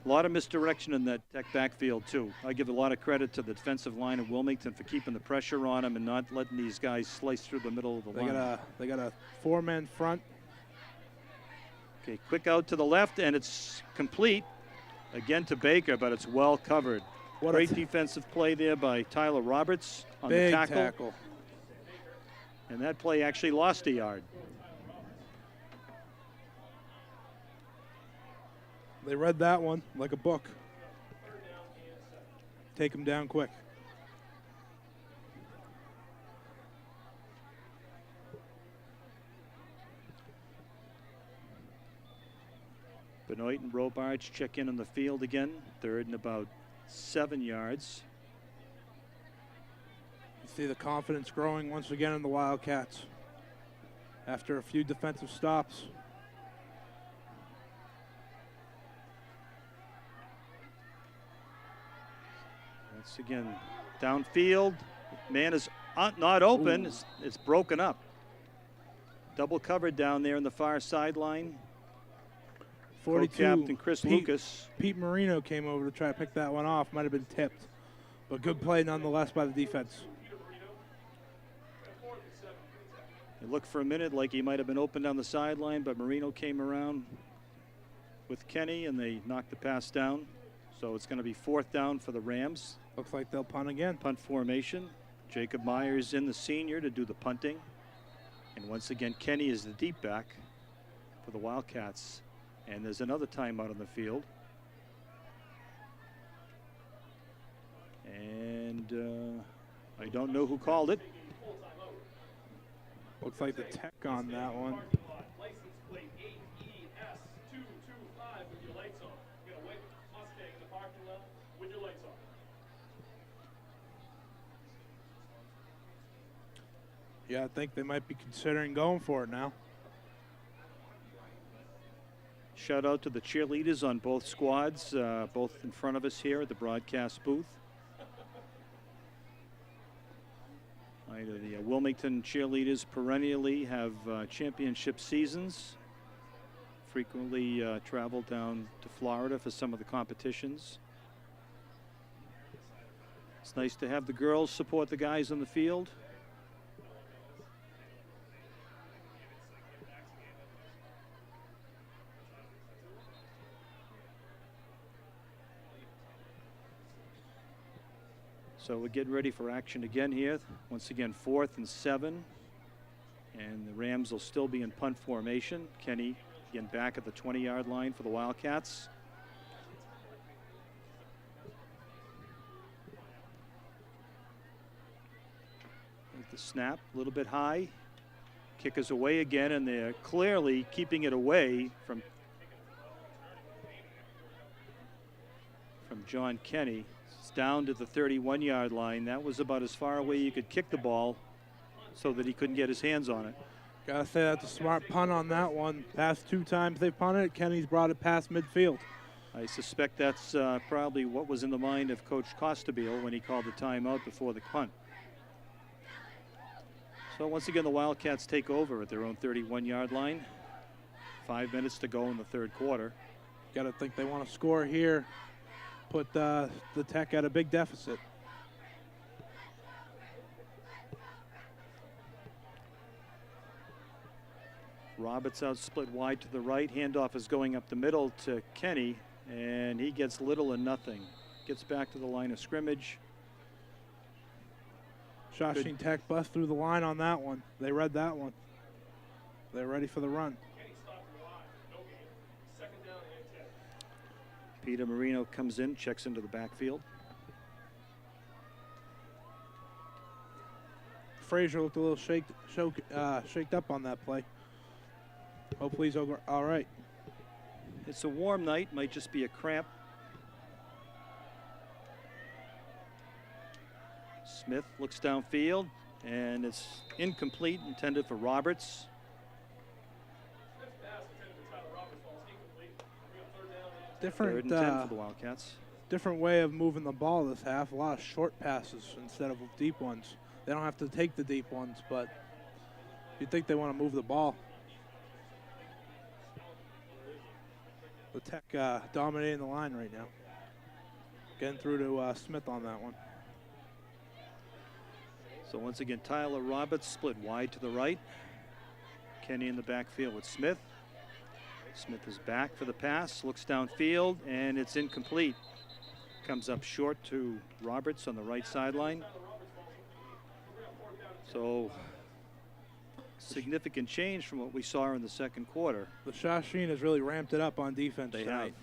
A lot of misdirection in that Tech backfield, too. I give a lot of credit to the defensive line of Wilmington for keeping the pressure on him and not letting these guys slice through the middle of the line. They got a four-man front. Okay, quick out to the left, and it's complete. Again to Baker, but it's well covered. Great defensive play there by Tyler Roberts on the tackle. And that play actually lost a yard. They read that one like a book. Take him down quick. Benoit and Robards check in on the field again. Third and about 7 yards. You see the confidence growing once again in the Wildcats after a few defensive stops. Once again, downfield. Man is not open. It's broken up. Double covered down there in the far sideline. 42. Captain Chris Lucas. Pete Marino came over to try to pick that one off. Might have been tipped. But good play nonetheless by the defense. It looked for a minute like he might have been open down the sideline, but Marino came around with Kenny, and they knocked the pass down. So it's going to be 4th down for the Rams. Looks like they'll punt again. Punt formation. Jacob Myers in, the senior, to do the punting. And once again, Kenny is the deep back for the Wildcats. And there's another timeout on the field. And I don't know who called it. Looks like the Tech on that one. License plate 8ES225 with your lights on. You got a white Mustang in the parking lot with your lights on. Yeah, I think they might be considering going for it now. Shout out to the cheerleaders on both squads, both in front of us here at the broadcast booth. The Wilmington cheerleaders perennially have championship seasons. Frequently travel down to Florida for some of the competitions. It's nice to have the girls support the guys on the field. So we're getting ready for action again here. Once again, 4th and 7. And the Rams will still be in punt formation. Kenny again back at the 20-yard line for the Wildcats. With the snap, a little bit high. Kick is away again, and they're clearly keeping it away from John Kenny. It's down to the 31-yard line. That was about as far away you could kick the ball so that he couldn't get his hands on it. Gotta say that's a smart punt on that one. Past 2 times they've punted, Kenny's brought it past midfield. I suspect that's probably what was in the mind of Coach Costabile when he called the timeout before the punt. So once again, the Wildcats take over at their own 31-yard line. 5 minutes to go in the 3rd quarter. Gotta think they want to score here. Put the Tech at a big deficit. Roberts out split wide to the right. Handoff is going up the middle to Kenny, and he gets little and nothing. Gets back to the line of scrimmage. Shawsheen Tech bust through the line on that one. They read that one. They're ready for the run. Peter Marino comes in, checks into the backfield. Frazier looked a little shaked up on that play. Hopefully he's all right. It's a warm night, might just be a cramp. Smith looks downfield, and it's incomplete, intended for Roberts. Different, 3rd and 10 for the Wildcats. different way of moving the ball this half. A lot of short passes instead of deep ones. They don't have to take the deep ones, but you'd think they want to move the ball. The Tech dominating the line right now. Getting through to Smith on that one. So once again, Tyler Roberts split wide to the right. Kenny in the backfield with Smith. Smith is back for the pass, looks downfield, and it's incomplete. Comes up short to Roberts on the right sideline. So significant change from what we saw in the second quarter. The Shawsheen has really ramped it up on defense They tonight. have.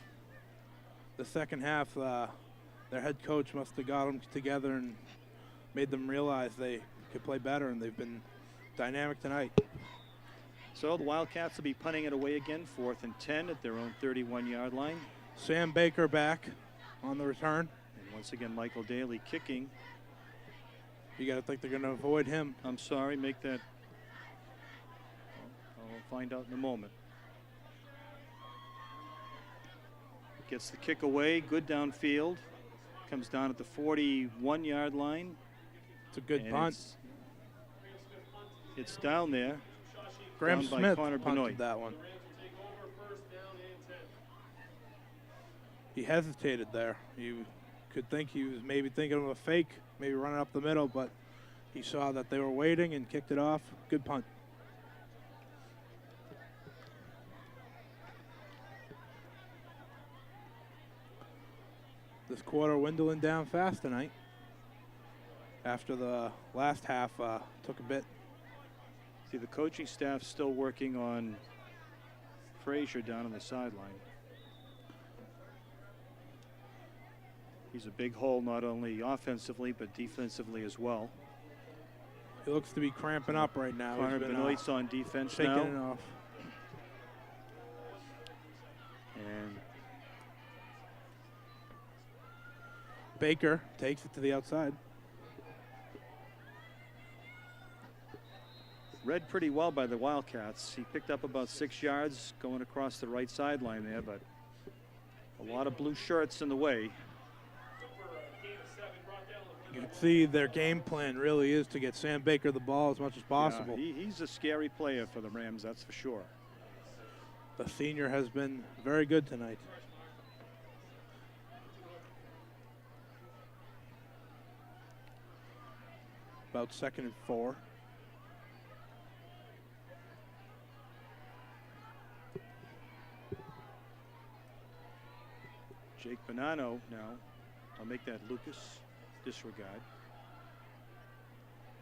The second half, their head coach must have got them together and made them realize they could play better, and they've been dynamic tonight. So the Wildcats will be punting it away again, 4th and 10 at their own 31-yard line. Sam Baker back on the return. And once again, Michael Daly kicking. You got to think they're going to avoid him. I'm sorry, make that. I'll find out in a moment. Gets the kick away, good downfield. Comes down at the 41-yard line. It's a good punt. It's down there. Graham down by Smith Connor punted Benoit. that one. He hesitated there. You could think he was maybe thinking of a fake, maybe running up the middle, but he saw that they were waiting and kicked it off. Good punt. This quarter dwindling down fast tonight. After the last half took a bit. See, the coaching staff still working on Frazier down on the sideline. He's a big hole not only offensively but defensively as well. He looks to be cramping up right now. Connor Benoit's on defense shaking now. it off. And Baker takes it to the outside. read pretty well by the Wildcats. He picked up about 6 yards going across the right sideline there, but a lot of blue shirts in the way. You can see their game plan really is to get Sam Baker the ball as much as possible. Yeah, he's a scary player for the Rams, that's for sure. The senior has been very good tonight. About 2nd and 4. Jake Bonanno now. I'll make that Lucas disregard.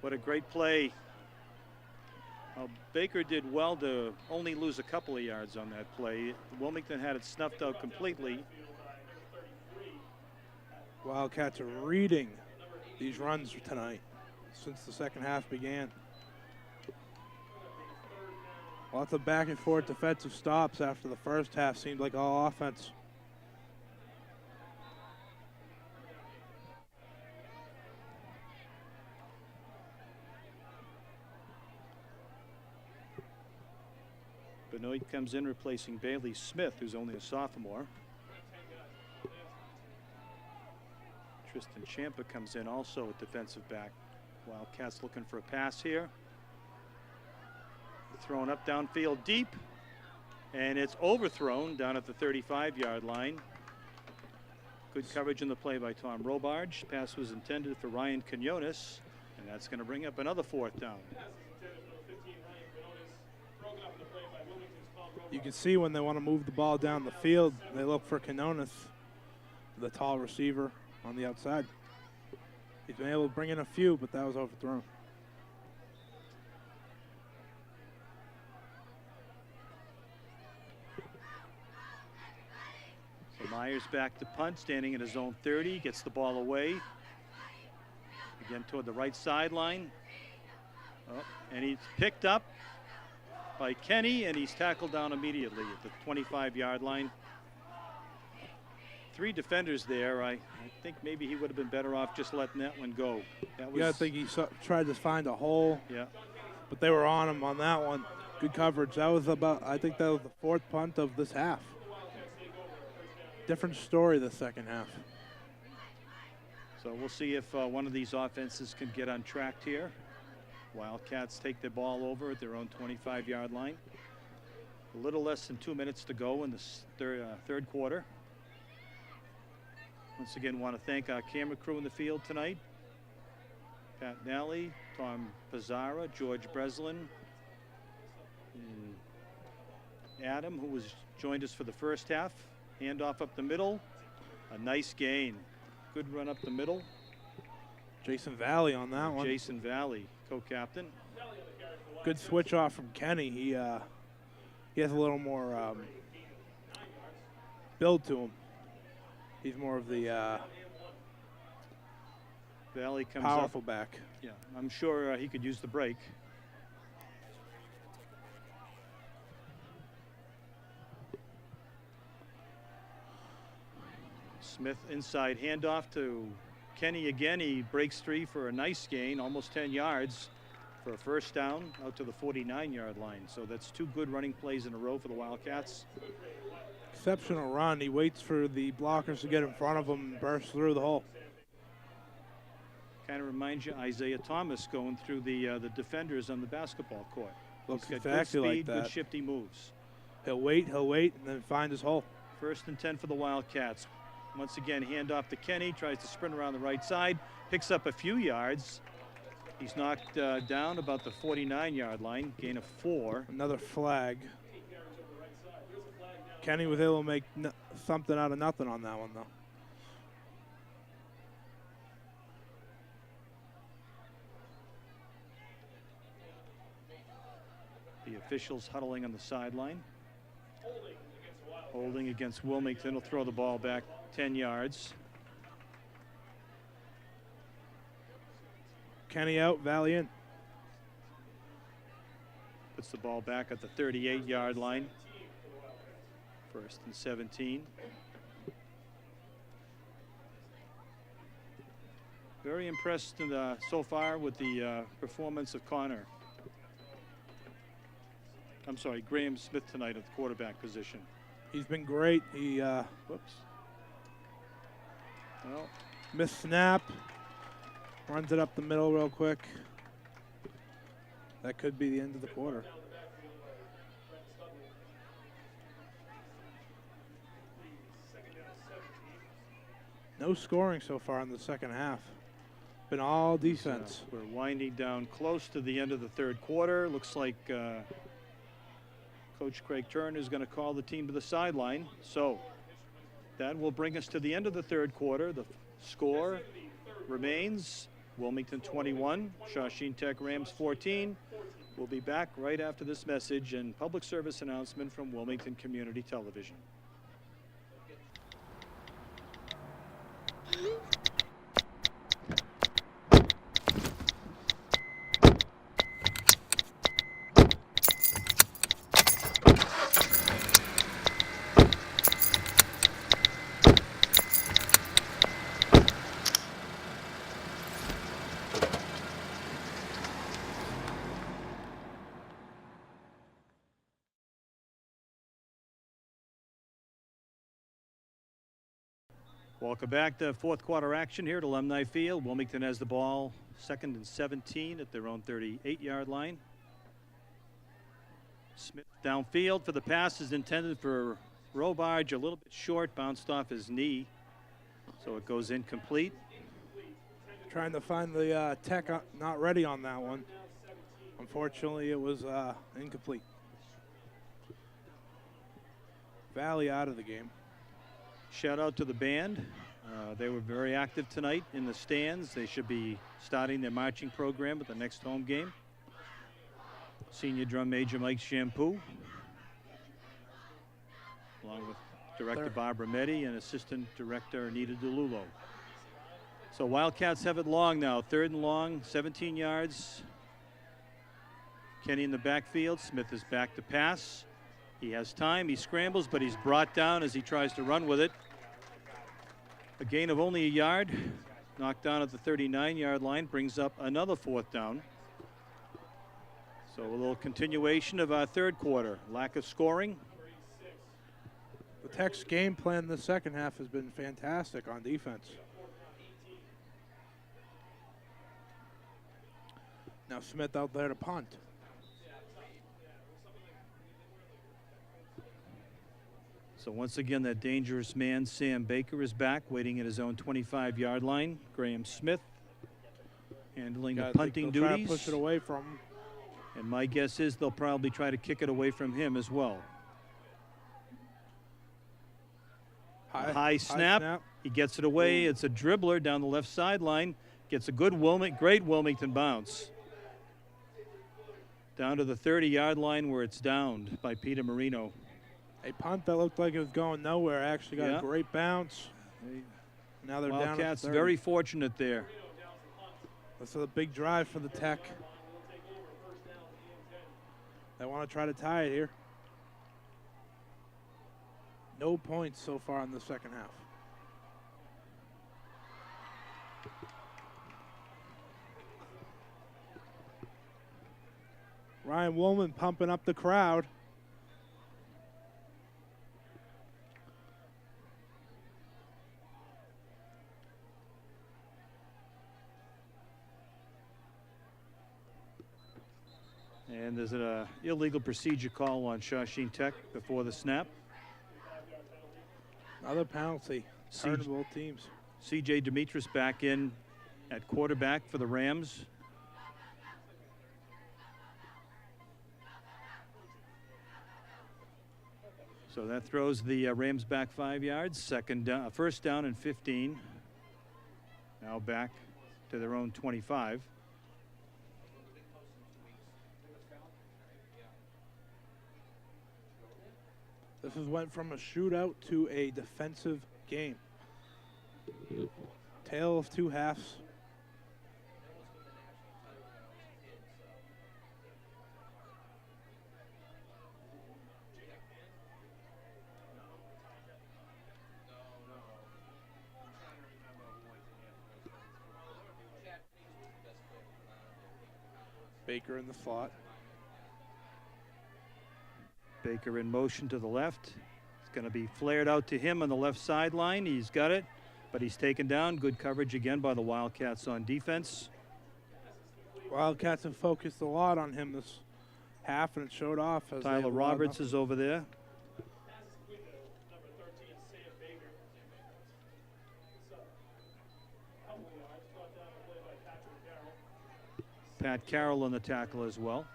What a great play. Baker did well to only lose a couple of yards on that play. Wilmington had it snuffed out completely. Wildcats are reading these runs tonight since the second half began. Lots of back and forth defensive stops after the first half. Seemed like all offense. Benoit comes in replacing Bailey Smith, who's only a sophomore. Tristan Champa comes in also at defensive back. Wildcats looking for a pass here. Thrown up downfield deep, and it's overthrown down at the 35-yard line. Good coverage in the play by Tom Robarge. Pass was intended for Ryan Quinones, and that's going to bring up another 4th down. You can see when they want to move the ball down the field, they look for Quinones, the tall receiver on the outside. He's been able to bring in a few, but that was overthrown. So Myers back to punt, standing at his own 30, gets the ball away. Again toward the right sideline. Oh, and he's picked up by Kenny, and he's tackled down immediately at the 25-yard line. 3 defenders there. I think maybe he would have been better off just letting that one go. That was, Yeah, I think he tried to find a hole. Yeah. But they were on him on that one. Good coverage. That was about, I think that was the 4th punt of this half. different story the second half. So we'll see if one of these offenses can get untracked here. Wildcats take the ball over at their own 25-yard line. A little less than 2 minutes to go in the third quarter. Once again, want to thank our camera crew in the field tonight. Pat Nally, Tom Pizzara, George Breslin, and Adam, who joined us for the first half. Handoff up the middle. A nice gain. Good run up the middle. Jason Valley on that one. Jason Valley, co-captain. Good switch off from Kenny. He has a little more build to him. He's more of the Valley comes powerful up. back. Yeah, I'm sure he could use the break. Smith inside handoff to Kenny again. He breaks three for a nice gain, almost 10 yards for a first down out to the 49-yard line. So that's two good running plays in a row for the Wildcats. Exceptional run. He waits for the blockers to get in front of him and bursts through the hole. Kind of reminds you Isaiah Thomas going through the defenders on the basketball court. Looks He's got exactly good like speed, that. good shifty moves. He'll wait, and then find his hole. 1st and 10 for the Wildcats. Once again, handoff to Kenny, tries to sprint around the right side, picks up a few yards. He's knocked down about the 49-yard line, gain of 4. Another flag. Kenny was able to make something out of nothing on that one, though. The officials huddling on the sideline. Holding against Wilmington will throw the ball back 10 yards. Kenny out, Valley in. Puts the ball back at the 38-yard line. 1st and 17. Very impressed so far with the performance of Connor. I'm sorry, Graham Smith tonight at the quarterback position. He's been great. He Whoops. Well, missed snap. Runs it up the middle real quick. That could be the end of the quarter. No scoring so far in the second half. Been all defense. We're winding down close to the end of the third quarter. Looks like Coach Craig Turner is going to call the team to the sideline. So that will bring us to the end of the third quarter. The score remains Wilmington 21, Shawsheen Tech Rams 14. We'll be back right after this message and public service announcement from Wilmington Community Television. Welcome back to fourth quarter action here at Alumni Field. Wilmington has the ball, 2nd and 17 at their own 38-yard line. Smith downfield for the pass is intended for Robarge, a little bit short, bounced off his knee, so it goes incomplete. Trying to find the Tech not ready on that one. Unfortunately, it was incomplete. Valley out of the game. Shout out to the band. They were very active tonight in the stands. They should be starting their marching program at the next home game. Senior drum major Mike Shampoo, along with Director Barbara Meddy and Assistant Director Anita DeLulo. So Wildcats have it long now, 3rd and long, 17 yards. Kenny in the backfield. Smith is back to pass. He has time, he scrambles, but he's brought down as he tries to run with it. A gain of only a yard, knocked down at the 39-yard line, brings up another 4th down. So a little continuation of our third quarter. Lack of scoring. The Tech's game plan the second half has been fantastic on defense. Now Smith out there to punt. So once again, that dangerous man, Sam Baker, is back, waiting at his own 25-yard line. Graham Smith handling the punting duties. Try to push it away from him. And my guess is they'll probably try to kick it away from him as well. High snap. He gets it away. It's a dribbler down the left sideline. Gets a good great Wilmington bounce. Down to the 30-yard line where it's downed by Peter Marino. A punt that looked like it was going nowhere actually got a great bounce. Now they're down at Wildcats 30. very fortunate there. This is a big drive for the Tech. They want to try to tie it here. No points so far in the second half. Ryan Woolman pumping up the crowd. And there's an illegal procedure call on Shawsheen Tech before the snap. Another penalty. Turn to both teams. C.J. Demetris back in at quarterback for the Rams. So that throws the Rams back 5 yards. First down and 15. Now back to their own 25. This has went from a shootout to a defensive game. Tale of two halves. Baker in the slot. Baker in motion to the left. It's going to be flared out to him on the left sideline. He's got it, but he's taken down. Good coverage again by the Wildcats on defense. Wildcats have focused a lot on him this half, and it showed off. As Tyler Roberts is over there. Pat Carroll on the tackle as well.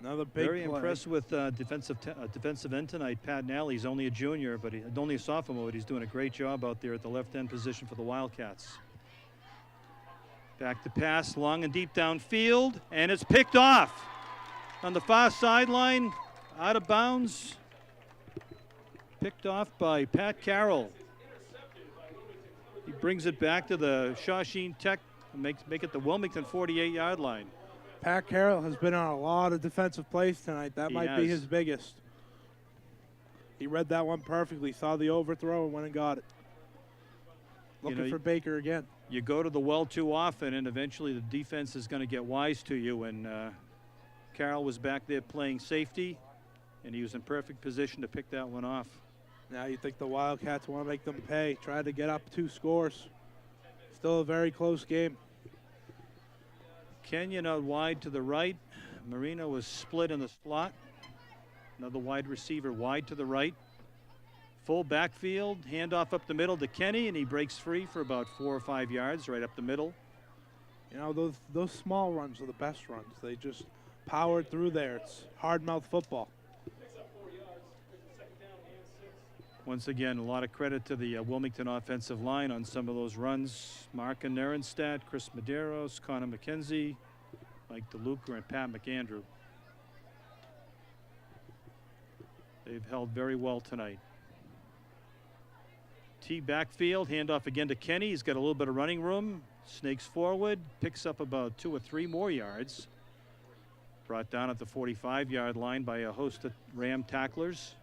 Another big Very play. impressed with defensive end tonight. Pat Nally. He's only a junior, but only a sophomore, but he's doing a great job out there at the left end position for the Wildcats. Back to pass, long and deep downfield, and it's picked off on the far sideline, out of bounds. Picked off by Pat Carroll. He brings it back to the Shawsheen Tech and make it the Wilmington 48-yard line. Pat Carroll has been on a lot of defensive plays tonight. That might be his biggest. He read that one perfectly, saw the overthrow, and went and got it. Looking for Baker again. You go to the well too often, and eventually the defense is going to get wise to you. And Carroll was back there playing safety, and he was in perfect position to pick that one off. Now you think the Wildcats want to make them pay. Tried to get up 2 scores. Still a very close game. Kenyon out wide to the right. Marino was split in the slot. Another wide receiver wide to the right. Full backfield, handoff up the middle to Kenny, and he breaks free for about 4 or 5 yards right up the middle. You know, those small runs are the best runs. They just powered through there. It's hard-mouth football. Once again, a lot of credit to the Wilmington offensive line on some of those runs. Mark Nerenstad, Chris Medeiros, Connor McKenzie, Mike DeLuca, and Pat McAndrew. They've held very well tonight. T backfield, handoff again to Kenny. He's got a little bit of running room. Snakes forward, picks up about 2 or 3 more yards. Brought down at the 45-yard line by a host of Ram tacklers.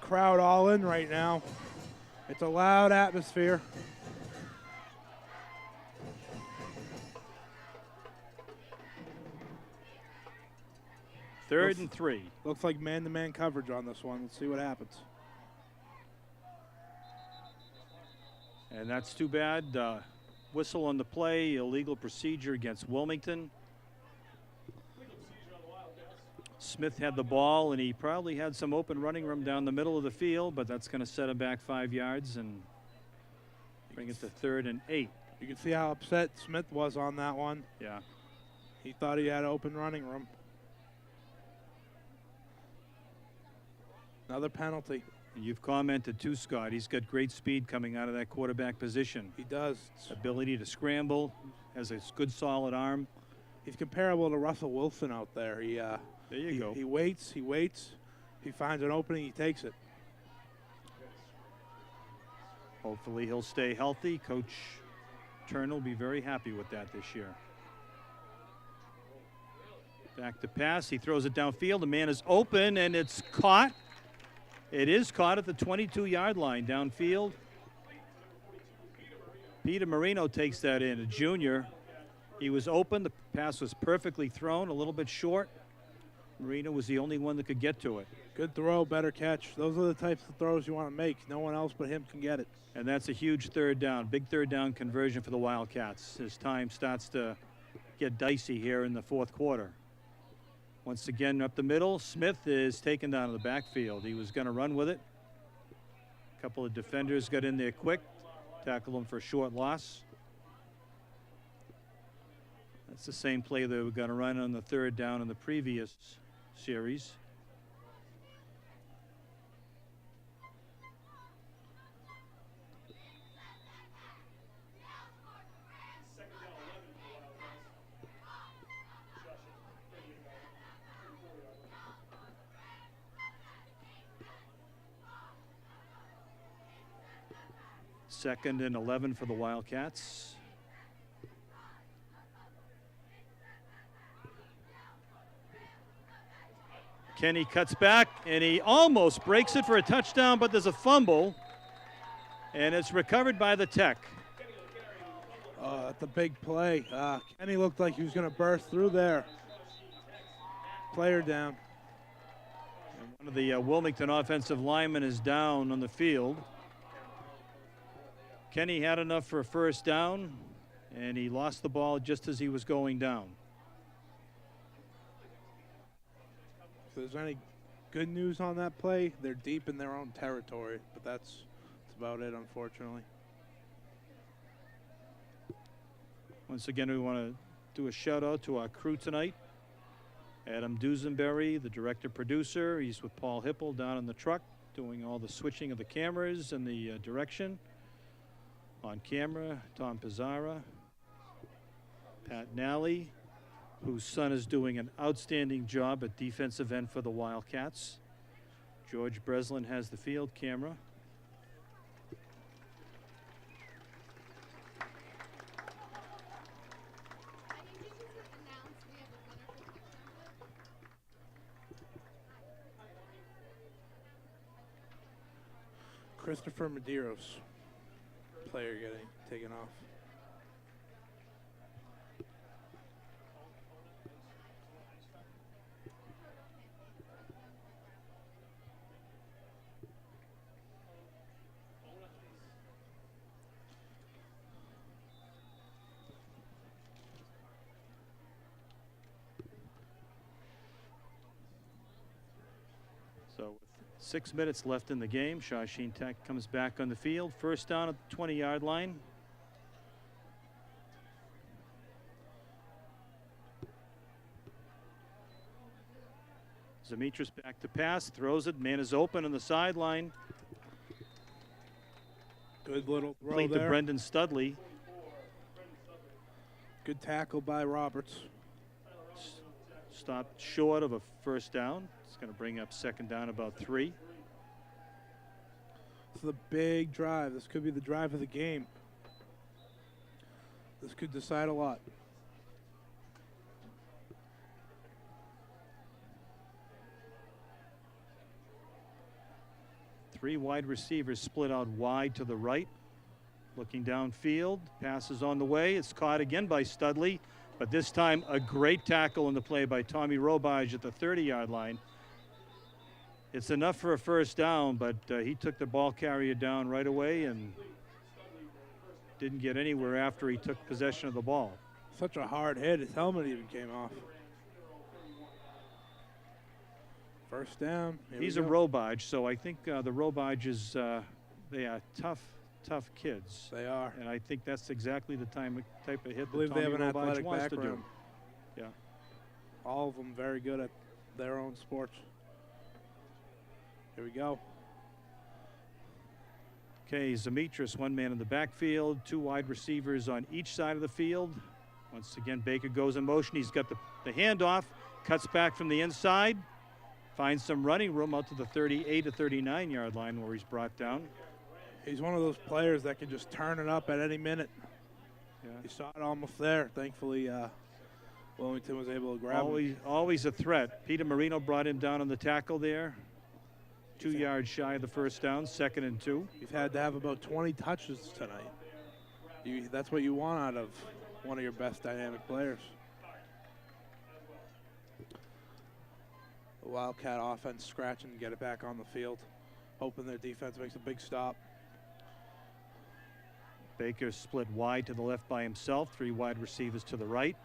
crowd all in right now. It's a loud atmosphere. Third and 3. Looks like man-to-man coverage on this one. Let's see what happens. And that's too bad. Whistle on the play, illegal procedure against Wilmington. Smith had the ball, and he probably had some open running room down the middle of the field, but that's going to set him back 5 yards and bring it to 3rd and 8. You can see how upset Smith was on that one. Yeah. He thought he had open running room. Another penalty. And you've commented too, Scott. He's got great speed coming out of that quarterback position. He does. Ability to scramble, has a good solid arm. He's comparable to Russell Wilson out there. There you go. He waits. He finds an opening, he takes it. Hopefully he'll stay healthy. Coach Turner will be very happy with that this year. Back to pass. He throws it downfield. The man is open, and it's caught. It is caught at the 22-yard line downfield. Peter Marino takes that in, a junior. He was open. The pass was perfectly thrown, a little bit short. Marino was the only one that could get to it. Good throw, better catch. Those are the types of throws you want to make. No one else but him can get it. And that's a huge third down, big third down conversion for the Wildcats as time starts to get dicey here in the fourth quarter. Once again up the middle, Smith is taken down to the backfield. He was going to run with it. A couple of defenders got in there quick, tackled him for a short loss. That's the same play they were going to run on the third down in the previous series. Second and 11 for the Wildcats. Kenny cuts back, and he almost breaks it for a touchdown, but there's a fumble, and it's recovered by the Tech. That's a big play. Kenny looked like he was going to burst through there. Player down. And one of the Wilmington offensive linemen is down on the field. Kenny had enough for a first down, and he lost the ball just as he was going down. If there's any good news on that play, they're deep in their own territory, but that's about it, unfortunately. Once again, we want to do a shout out to our crew tonight. Adam Dusenberry, the director producer. He's with Paul Hipple down in the truck doing all the switching of the cameras and the direction. On camera, Tom Pizzara, Pat Nally, whose son is doing an outstanding job at defensive end for the Wildcats. George Breslin has the field camera. Christopher Medeiros, player getting taken off. So with 6 minutes left in the game, Shawsheen Tech comes back on the field. First down at the 20-yard line. Demetris back to pass, throws it, man is open on the sideline. Good little throw Complete there. to Brendan Studley. Good tackle by Roberts. Stopped short of a first down. It's going to bring up second down about 3. This is a big drive. This could be the drive of the game. This could decide a lot. Three wide receivers split out wide to the right. Looking downfield, passes on the way. It's caught again by Studley, but this time a great tackle in the play by Tommy Robage at the 30-yard line. It's enough for a first down, but he took the ball carrier down right away and didn't get anywhere after he took possession of the ball. Such a hard hit, his helmet even came off. First down. He's a Robage, so I think the Robages, they are tough kids. They are. And I think that's exactly the type of hit I believe that they Tommy have an Robage athletic wants background. to do. Yeah. All of them very good at their own sports. Here we go. Okay, Zemetris, one man in the backfield, two wide receivers on each side of the field. Once again, Baker goes in motion. He's got the handoff, cuts back from the inside, finds some running room out to the 38 to 39-yard line where he's brought down. He's one of those players that can just turn it up at any minute. Yeah. He saw it almost there. Thankfully, Wilmington was able to grab him. Always a threat. Peter Marino brought him down on the tackle there. 2 yards shy of the first down, 2nd and 2. He's had to have about 20 touches tonight. That's what you want out of one of your best dynamic players. The Wildcat offense scratching to get it back on the field, hoping their defense makes a big stop. Baker split wide to the left by himself, three wide receivers to the right.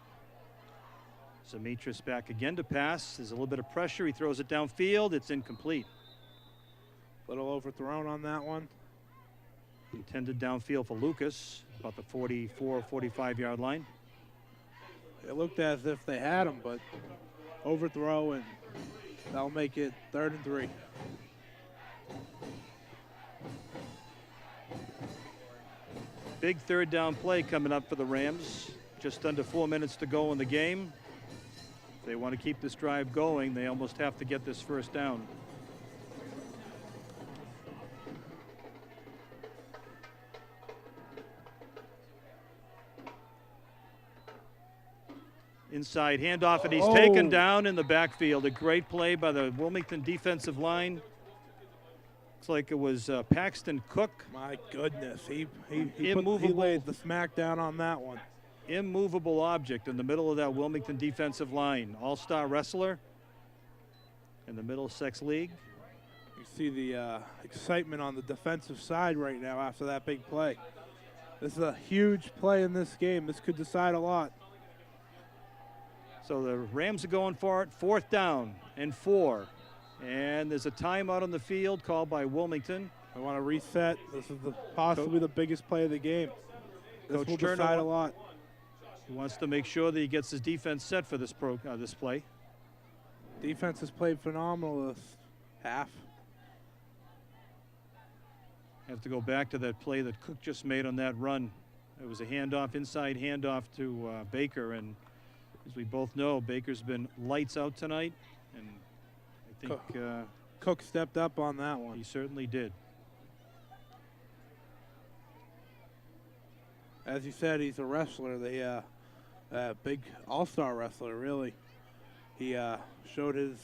Zemetris back again to pass. There's a little bit of pressure. He throws it downfield. It's incomplete. Little overthrown on that one. Intended downfield for Lucas, about the 44, 45-yard line. It looked as if they had him, but overthrow, and that'll make it 3rd and 3. Big third down play coming up for the Rams. Just under 4 minutes to go in the game. If they want to keep this drive going, they almost have to get this first down. Inside handoff, and he's taken down in the backfield. A great play by the Wilmington defensive line. Looks like it was Paxton Cook. My goodness, he Immovable. laid the smack down on that one. Immovable object in the middle of that Wilmington defensive line. All-star wrestler in the Middlesex League. You see the excitement on the defensive side right now after that big play. This is a huge play in this game. This could decide a lot. So the Rams are going for it. 4th down and 4. And there's a timeout on the field called by Wilmington. I want to reset. This is possibly the biggest play of the game. This will decide a lot. He wants to make sure that he gets his defense set for this play. Defense has played phenomenal this half. Have to go back to that play that Cook just made on that run. It was a handoff, inside handoff to Baker, and as we both know, Baker's been lights out tonight, and I think Cook stepped up on that one. He certainly did. As you said, he's a wrestler. The big all-star wrestler, really. He showed his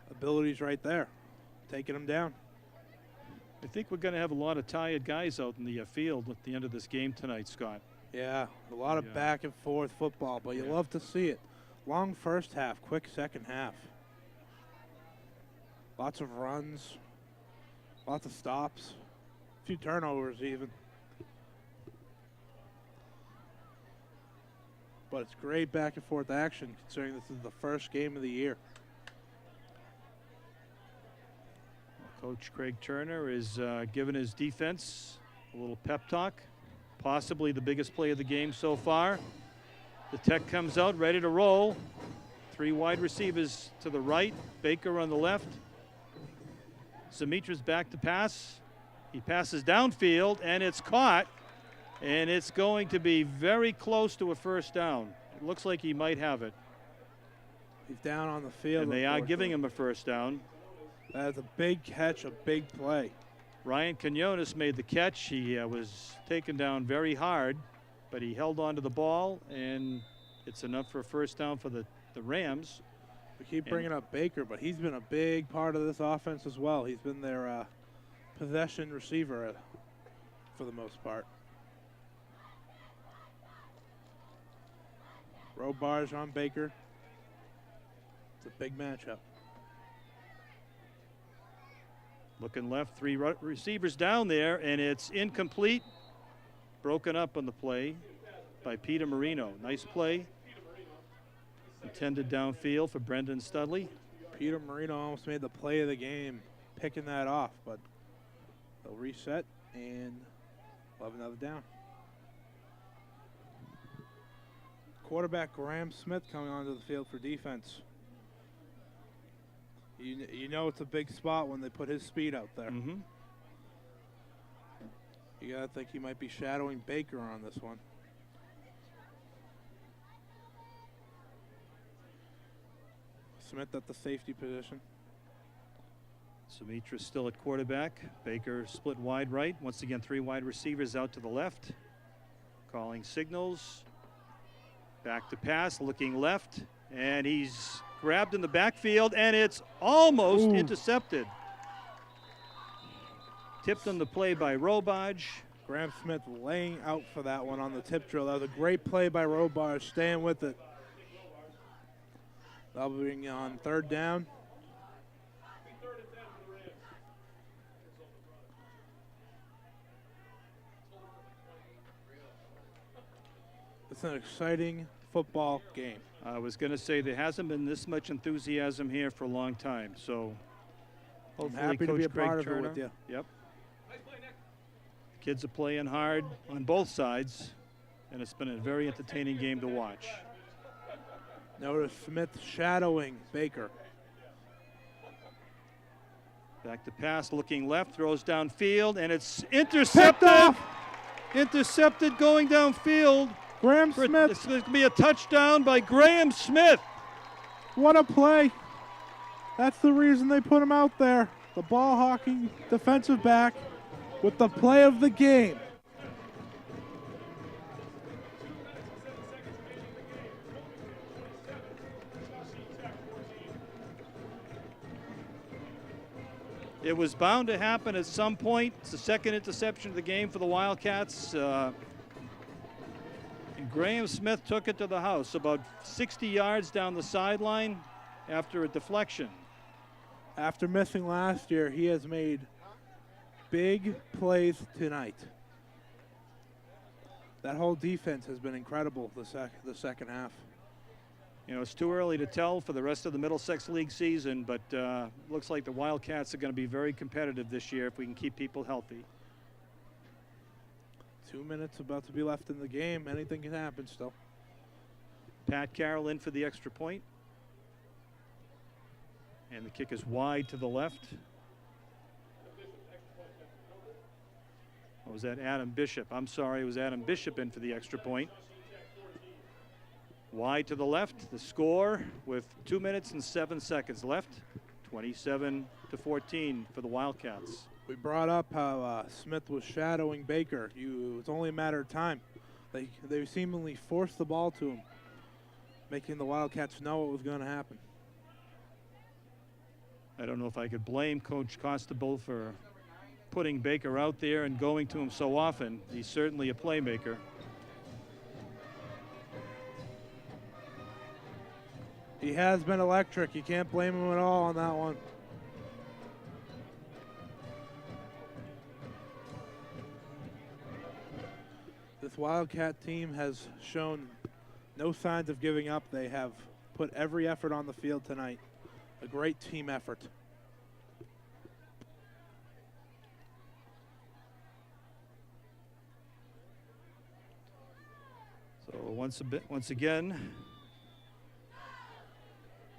abilities right there, taking him down. I think we're going to have a lot of tired guys out in the field at the end of this game tonight, Scott. Yeah, a lot of back and forth football, but you love to see it. Long first half, quick second half. Lots of runs, lots of stops, a few turnovers even. But it's great back and forth action considering this is the first game of the year. Coach Craig Turner is giving his defense a little pep talk. Possibly the biggest play of the game so far. The tech comes out ready to roll. Three wide receivers to the right, Baker on the left. Zemetris back to pass. He passes downfield and it's caught, and it's going to be very close to a first down. It looks like he might have it. He's down on the field. And they are giving him a first down. That's a big catch, a big play. Ryan Quinones made the catch. He was taken down very hard, but he held on to the ball, and it's enough for a first down for the Rams. We keep bringing up Baker, but he's been a big part of this offense as well. He's been their possession receiver for the most part. Robarge on Baker. It's a big matchup. Looking left, three receivers down there, and it's incomplete. Broken up on the play by Peter Marino. Nice play. Intended downfield for Brendan Studley. Peter Marino almost made the play of the game, picking that off, but they'll reset and we'll have another down. Quarterback Graham Smith coming onto the field for defense. You know it's a big spot when they put his speed out there. Mm-hmm. You gotta think he might be shadowing Baker on this one. Smith at the safety position. Sumitra still at quarterback. Baker split wide right. Once again, three wide receivers out to the left. Calling signals. Back to pass, looking left. And he's grabbed in the backfield, and it's almost intercepted. Tipped on the play by Robage. Graham Smith laying out for that one on the tip drill. That was a great play by Robage, staying with it. That'll bring on third down. It's an exciting football game. I was going to say there hasn't been this much enthusiasm here for a long time. So hopefully I'm happy Coach to be a Craig part of it Turner, with you. Yep. Kids are playing hard on both sides, and it's been a very entertaining game to watch. Notice Smith shadowing Baker. Back to pass, looking left, throws downfield, and it's intercepted. Intercepted going downfield. Graham Smith. It's going to be a touchdown by Graham Smith. What a play. That's the reason they put him out there. The ball hawking defensive back with the play of the game. It was bound to happen at some point. It's the second interception of the game for the Wildcats. And Graham Smith took it to the house about 60 yards down the sideline after a deflection. After missing last year, he has made big plays tonight. That whole defense has been incredible the second half. You know, it's too early to tell for the rest of the Middlesex League season, but looks like the Wildcats are going to be very competitive this year if we can keep people healthy. 2 minutes about to be left in the game. Anything can happen still. Pat Carroll in for the extra point. And the kick is wide to the left. Or was that Adam Bishop? I'm sorry, it was Adam Bishop in for the extra point. Wide to the left, the score with 2 minutes and 7 seconds left. 27-14 for the Wildcats. We brought up how Smith was shadowing Baker. It was only a matter of time. They seemingly forced the ball to him, making the Wildcats know what was going to happen. I don't know if I could blame Coach Costabile for putting Baker out there and going to him so often. He's certainly a playmaker. He has been electric. You can't blame him at all on that one. This Wildcat team has shown no signs of giving up. They have put every effort on the field tonight. A great team effort. So once again,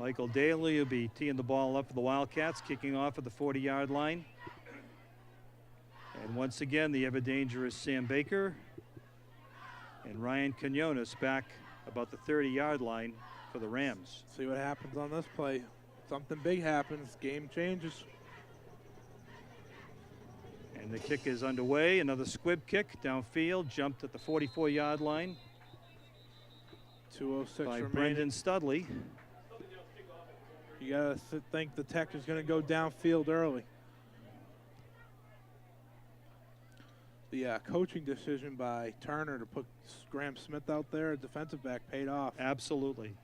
Michael Daly will be teeing the ball up for the Wildcats, kicking off at the 40-yard line. And once again, the ever-dangerous Sam Baker and Ryan Quinones back about the 30-yard line for the Rams. See what happens on this play. Something big happens, game changes. And the kick is underway. Another squib kick downfield, jumped at the 44-yard line. 2:06 by remaining. Brendan Studley. You gotta think the Tech is going to go downfield early. the coaching decision by Turner to put Graham Smith out there, a defensive back, paid off. Absolutely.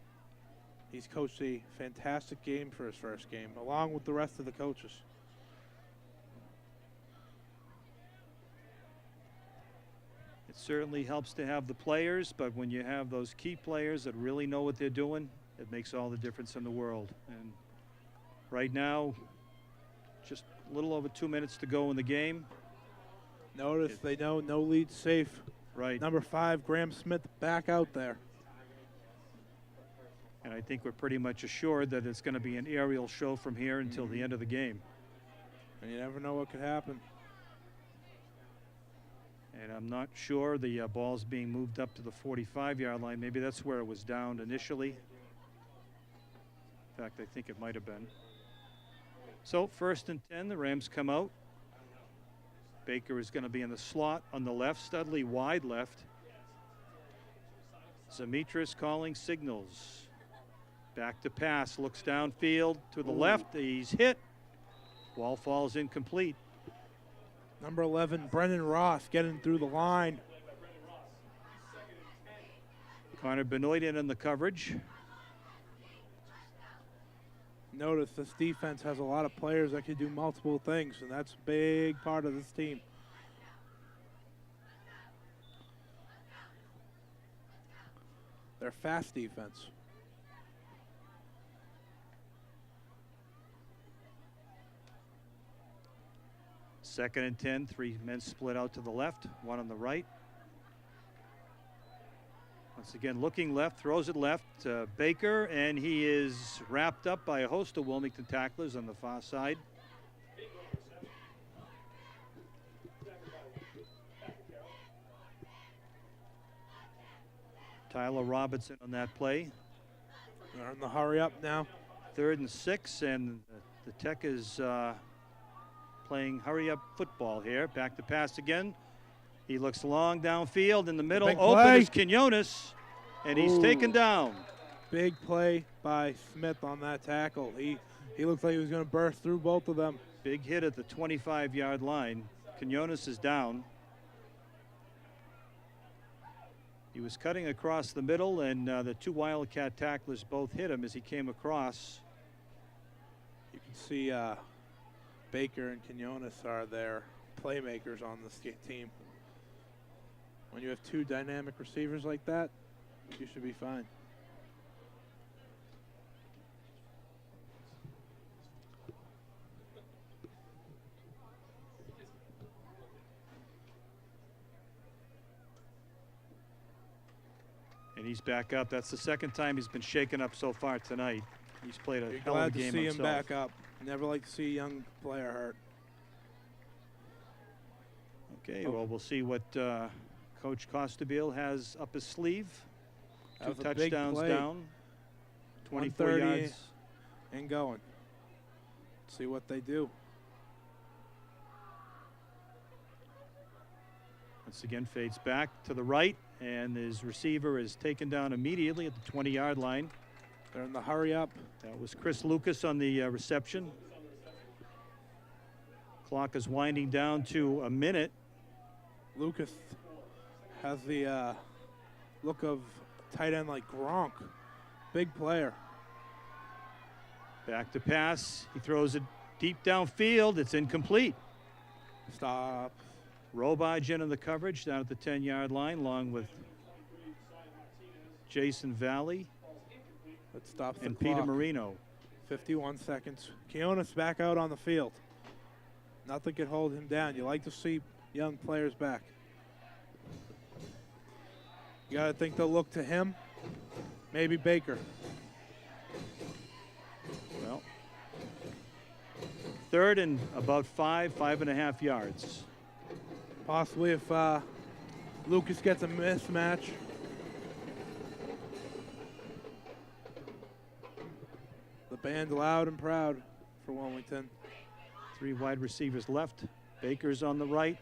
He's coached a fantastic game for his first game, along with the rest of the coaches. It certainly helps to have the players, but when you have those key players that really know what they're doing, it makes all the difference in the world. And right now, just a little over 2 minutes to go in the game. Notice they know no lead safe. Right. Number 5, Graham Smith, back out there. And I think we're pretty much assured that it's going to be an aerial show from here until the end of the game. And you never know what could happen. And I'm not sure the ball's being moved up to the 45-yard line. Maybe that's where it was downed initially. In fact, I think it might have been. So 1st and 10, the Rams come out. Baker is going to be in the slot on the left. Studley wide left. Zemetris calling signals. Back to pass, looks downfield to the left. He's hit. Ball falls incomplete. Number 11, Brendan Ross, getting through the line. Connor Benoit in the coverage. Notice this defense has a lot of players that can do multiple things, and that's a big part of this team. They're fast defense. Second and 10, 3 men split out to the left, 1 on the right. Once again, looking left, throws it left to Baker, and he is wrapped up by a host of Wilmington tacklers on the far side. Tyler Robinson on that play. They're in the hurry up now. 3rd and 6, and the Tech is playing hurry-up football here. Back to pass again. He looks long downfield in the middle. Open is Quinones, and he's taken down. Big play by Smith on that tackle. He looked like he was going to burst through both of them. Big hit at the 25-yard line. Quinones is down. He was cutting across the middle, and the 2 Wildcat tacklers both hit him as he came across. You can see Baker and Quinones are their playmakers on this team. When you have 2 dynamic receivers like that, you should be fine. And he's back up. That's the 2nd time he's been shaken up so far tonight. He's played a hell of a game himself. Glad to see him back up. Never like to see a young player hurt. Okay, well, we'll see what Coach Costabile has up his sleeve. 2 touchdowns down, 24 yards. And going. See what they do. Once again, fades back to the right, and his receiver is taken down immediately at the 20-yard line. They're in the hurry up. That was Chris Lucas on the reception. Clock is winding down to a minute. Lucas has the look of tight end like Gronk. Big player. Back to pass. He throws it deep downfield. It's incomplete. Stop. Robage in the coverage down at the 10-yard line, along with Jason Valley. That stops the and clock. Peter Marino. 51 seconds. Quinones back out on the field. Nothing can hold him down. You like to see young players back. You got to think they'll look to him. Maybe Baker. Well, 3rd and about 5.5 yards. Possibly if Lucas gets a mismatch. The band loud and proud for Wilmington. 3 wide receivers left. Baker's on the right.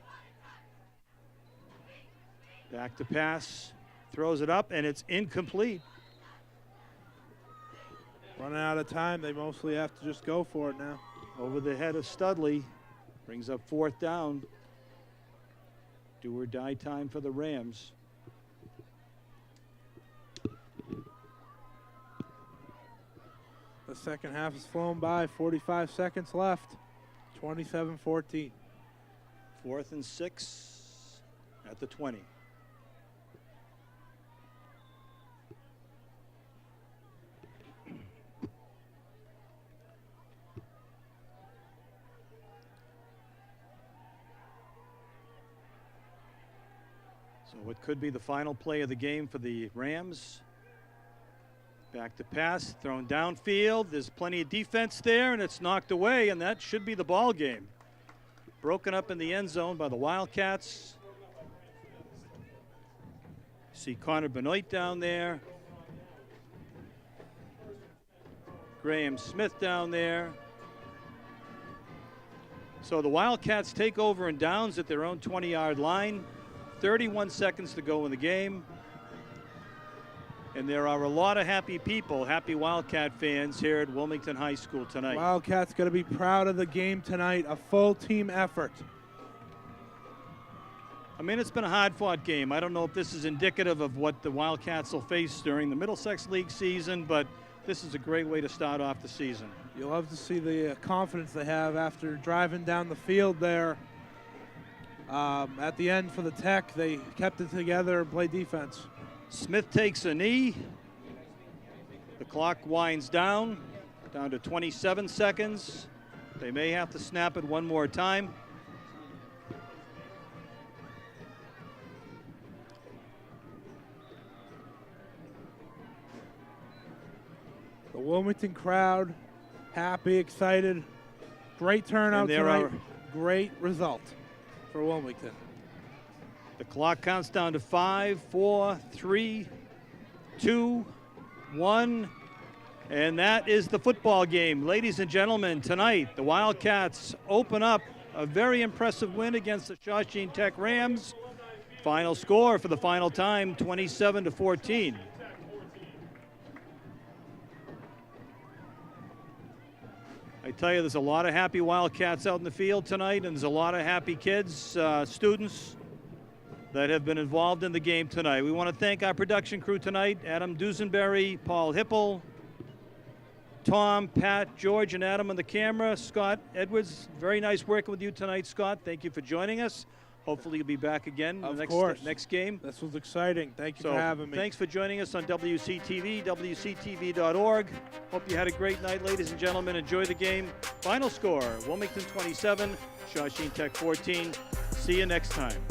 Back to pass. Throws it up, and it's incomplete. Running out of time. They mostly have to just go for it now. Over the head of Studley. Brings up 4th down. Do or die time for the Rams. The second half has flown by. 45 seconds left. 27-14. 4th and 6 at the 20. So what could be the final play of the game for the Rams? Back to pass, thrown downfield. There's plenty of defense there, and it's knocked away, and that should be the ball game. Broken up in the end zone by the Wildcats. See Connor Benoit down there. Graham Smith down there. So the Wildcats take over in downs at their own 20-yard line. 31 seconds to go in the game. And there are a lot of happy people, happy Wildcat fans here at Wilmington High School tonight. Wildcats going to be proud of the game tonight. A full team effort. I mean, it's been a hard-fought game. I don't know if this is indicative of what the Wildcats will face during the Middlesex League season, but this is a great way to start off the season. You'll love to see the confidence they have after driving down the field there. At the end for the Tech, they kept it together and played defense. Smith takes a knee. The clock winds down to 27 seconds. They may have to snap it one more time. The Wilmington crowd, happy, excited. Great turnout tonight. Great result for Wilmington. The clock counts down to 5, 4, 3, 2, 1. And that is the football game. Ladies and gentlemen, tonight the Wildcats open up a very impressive win against the Shawsheen Tech Rams. Final score for the final time, 27-14. I tell you, there's a lot of happy Wildcats out in the field tonight, and there's a lot of happy kids, students, that have been involved in the game tonight. We want to thank our production crew tonight, Adam Dusenberry, Paul Hippel, Tom, Pat, George, and Adam on the camera, Scott Edwards. Very nice working with you tonight, Scott. Thank you for joining us. Hopefully you'll be back again in the next game. This was exciting. Thank you for having me. Thanks for joining us on WCTV, WCTV.org. Hope you had a great night, ladies and gentlemen. Enjoy the game. Final score, Wilmington 27, Shawsheen Tech 14. See you next time.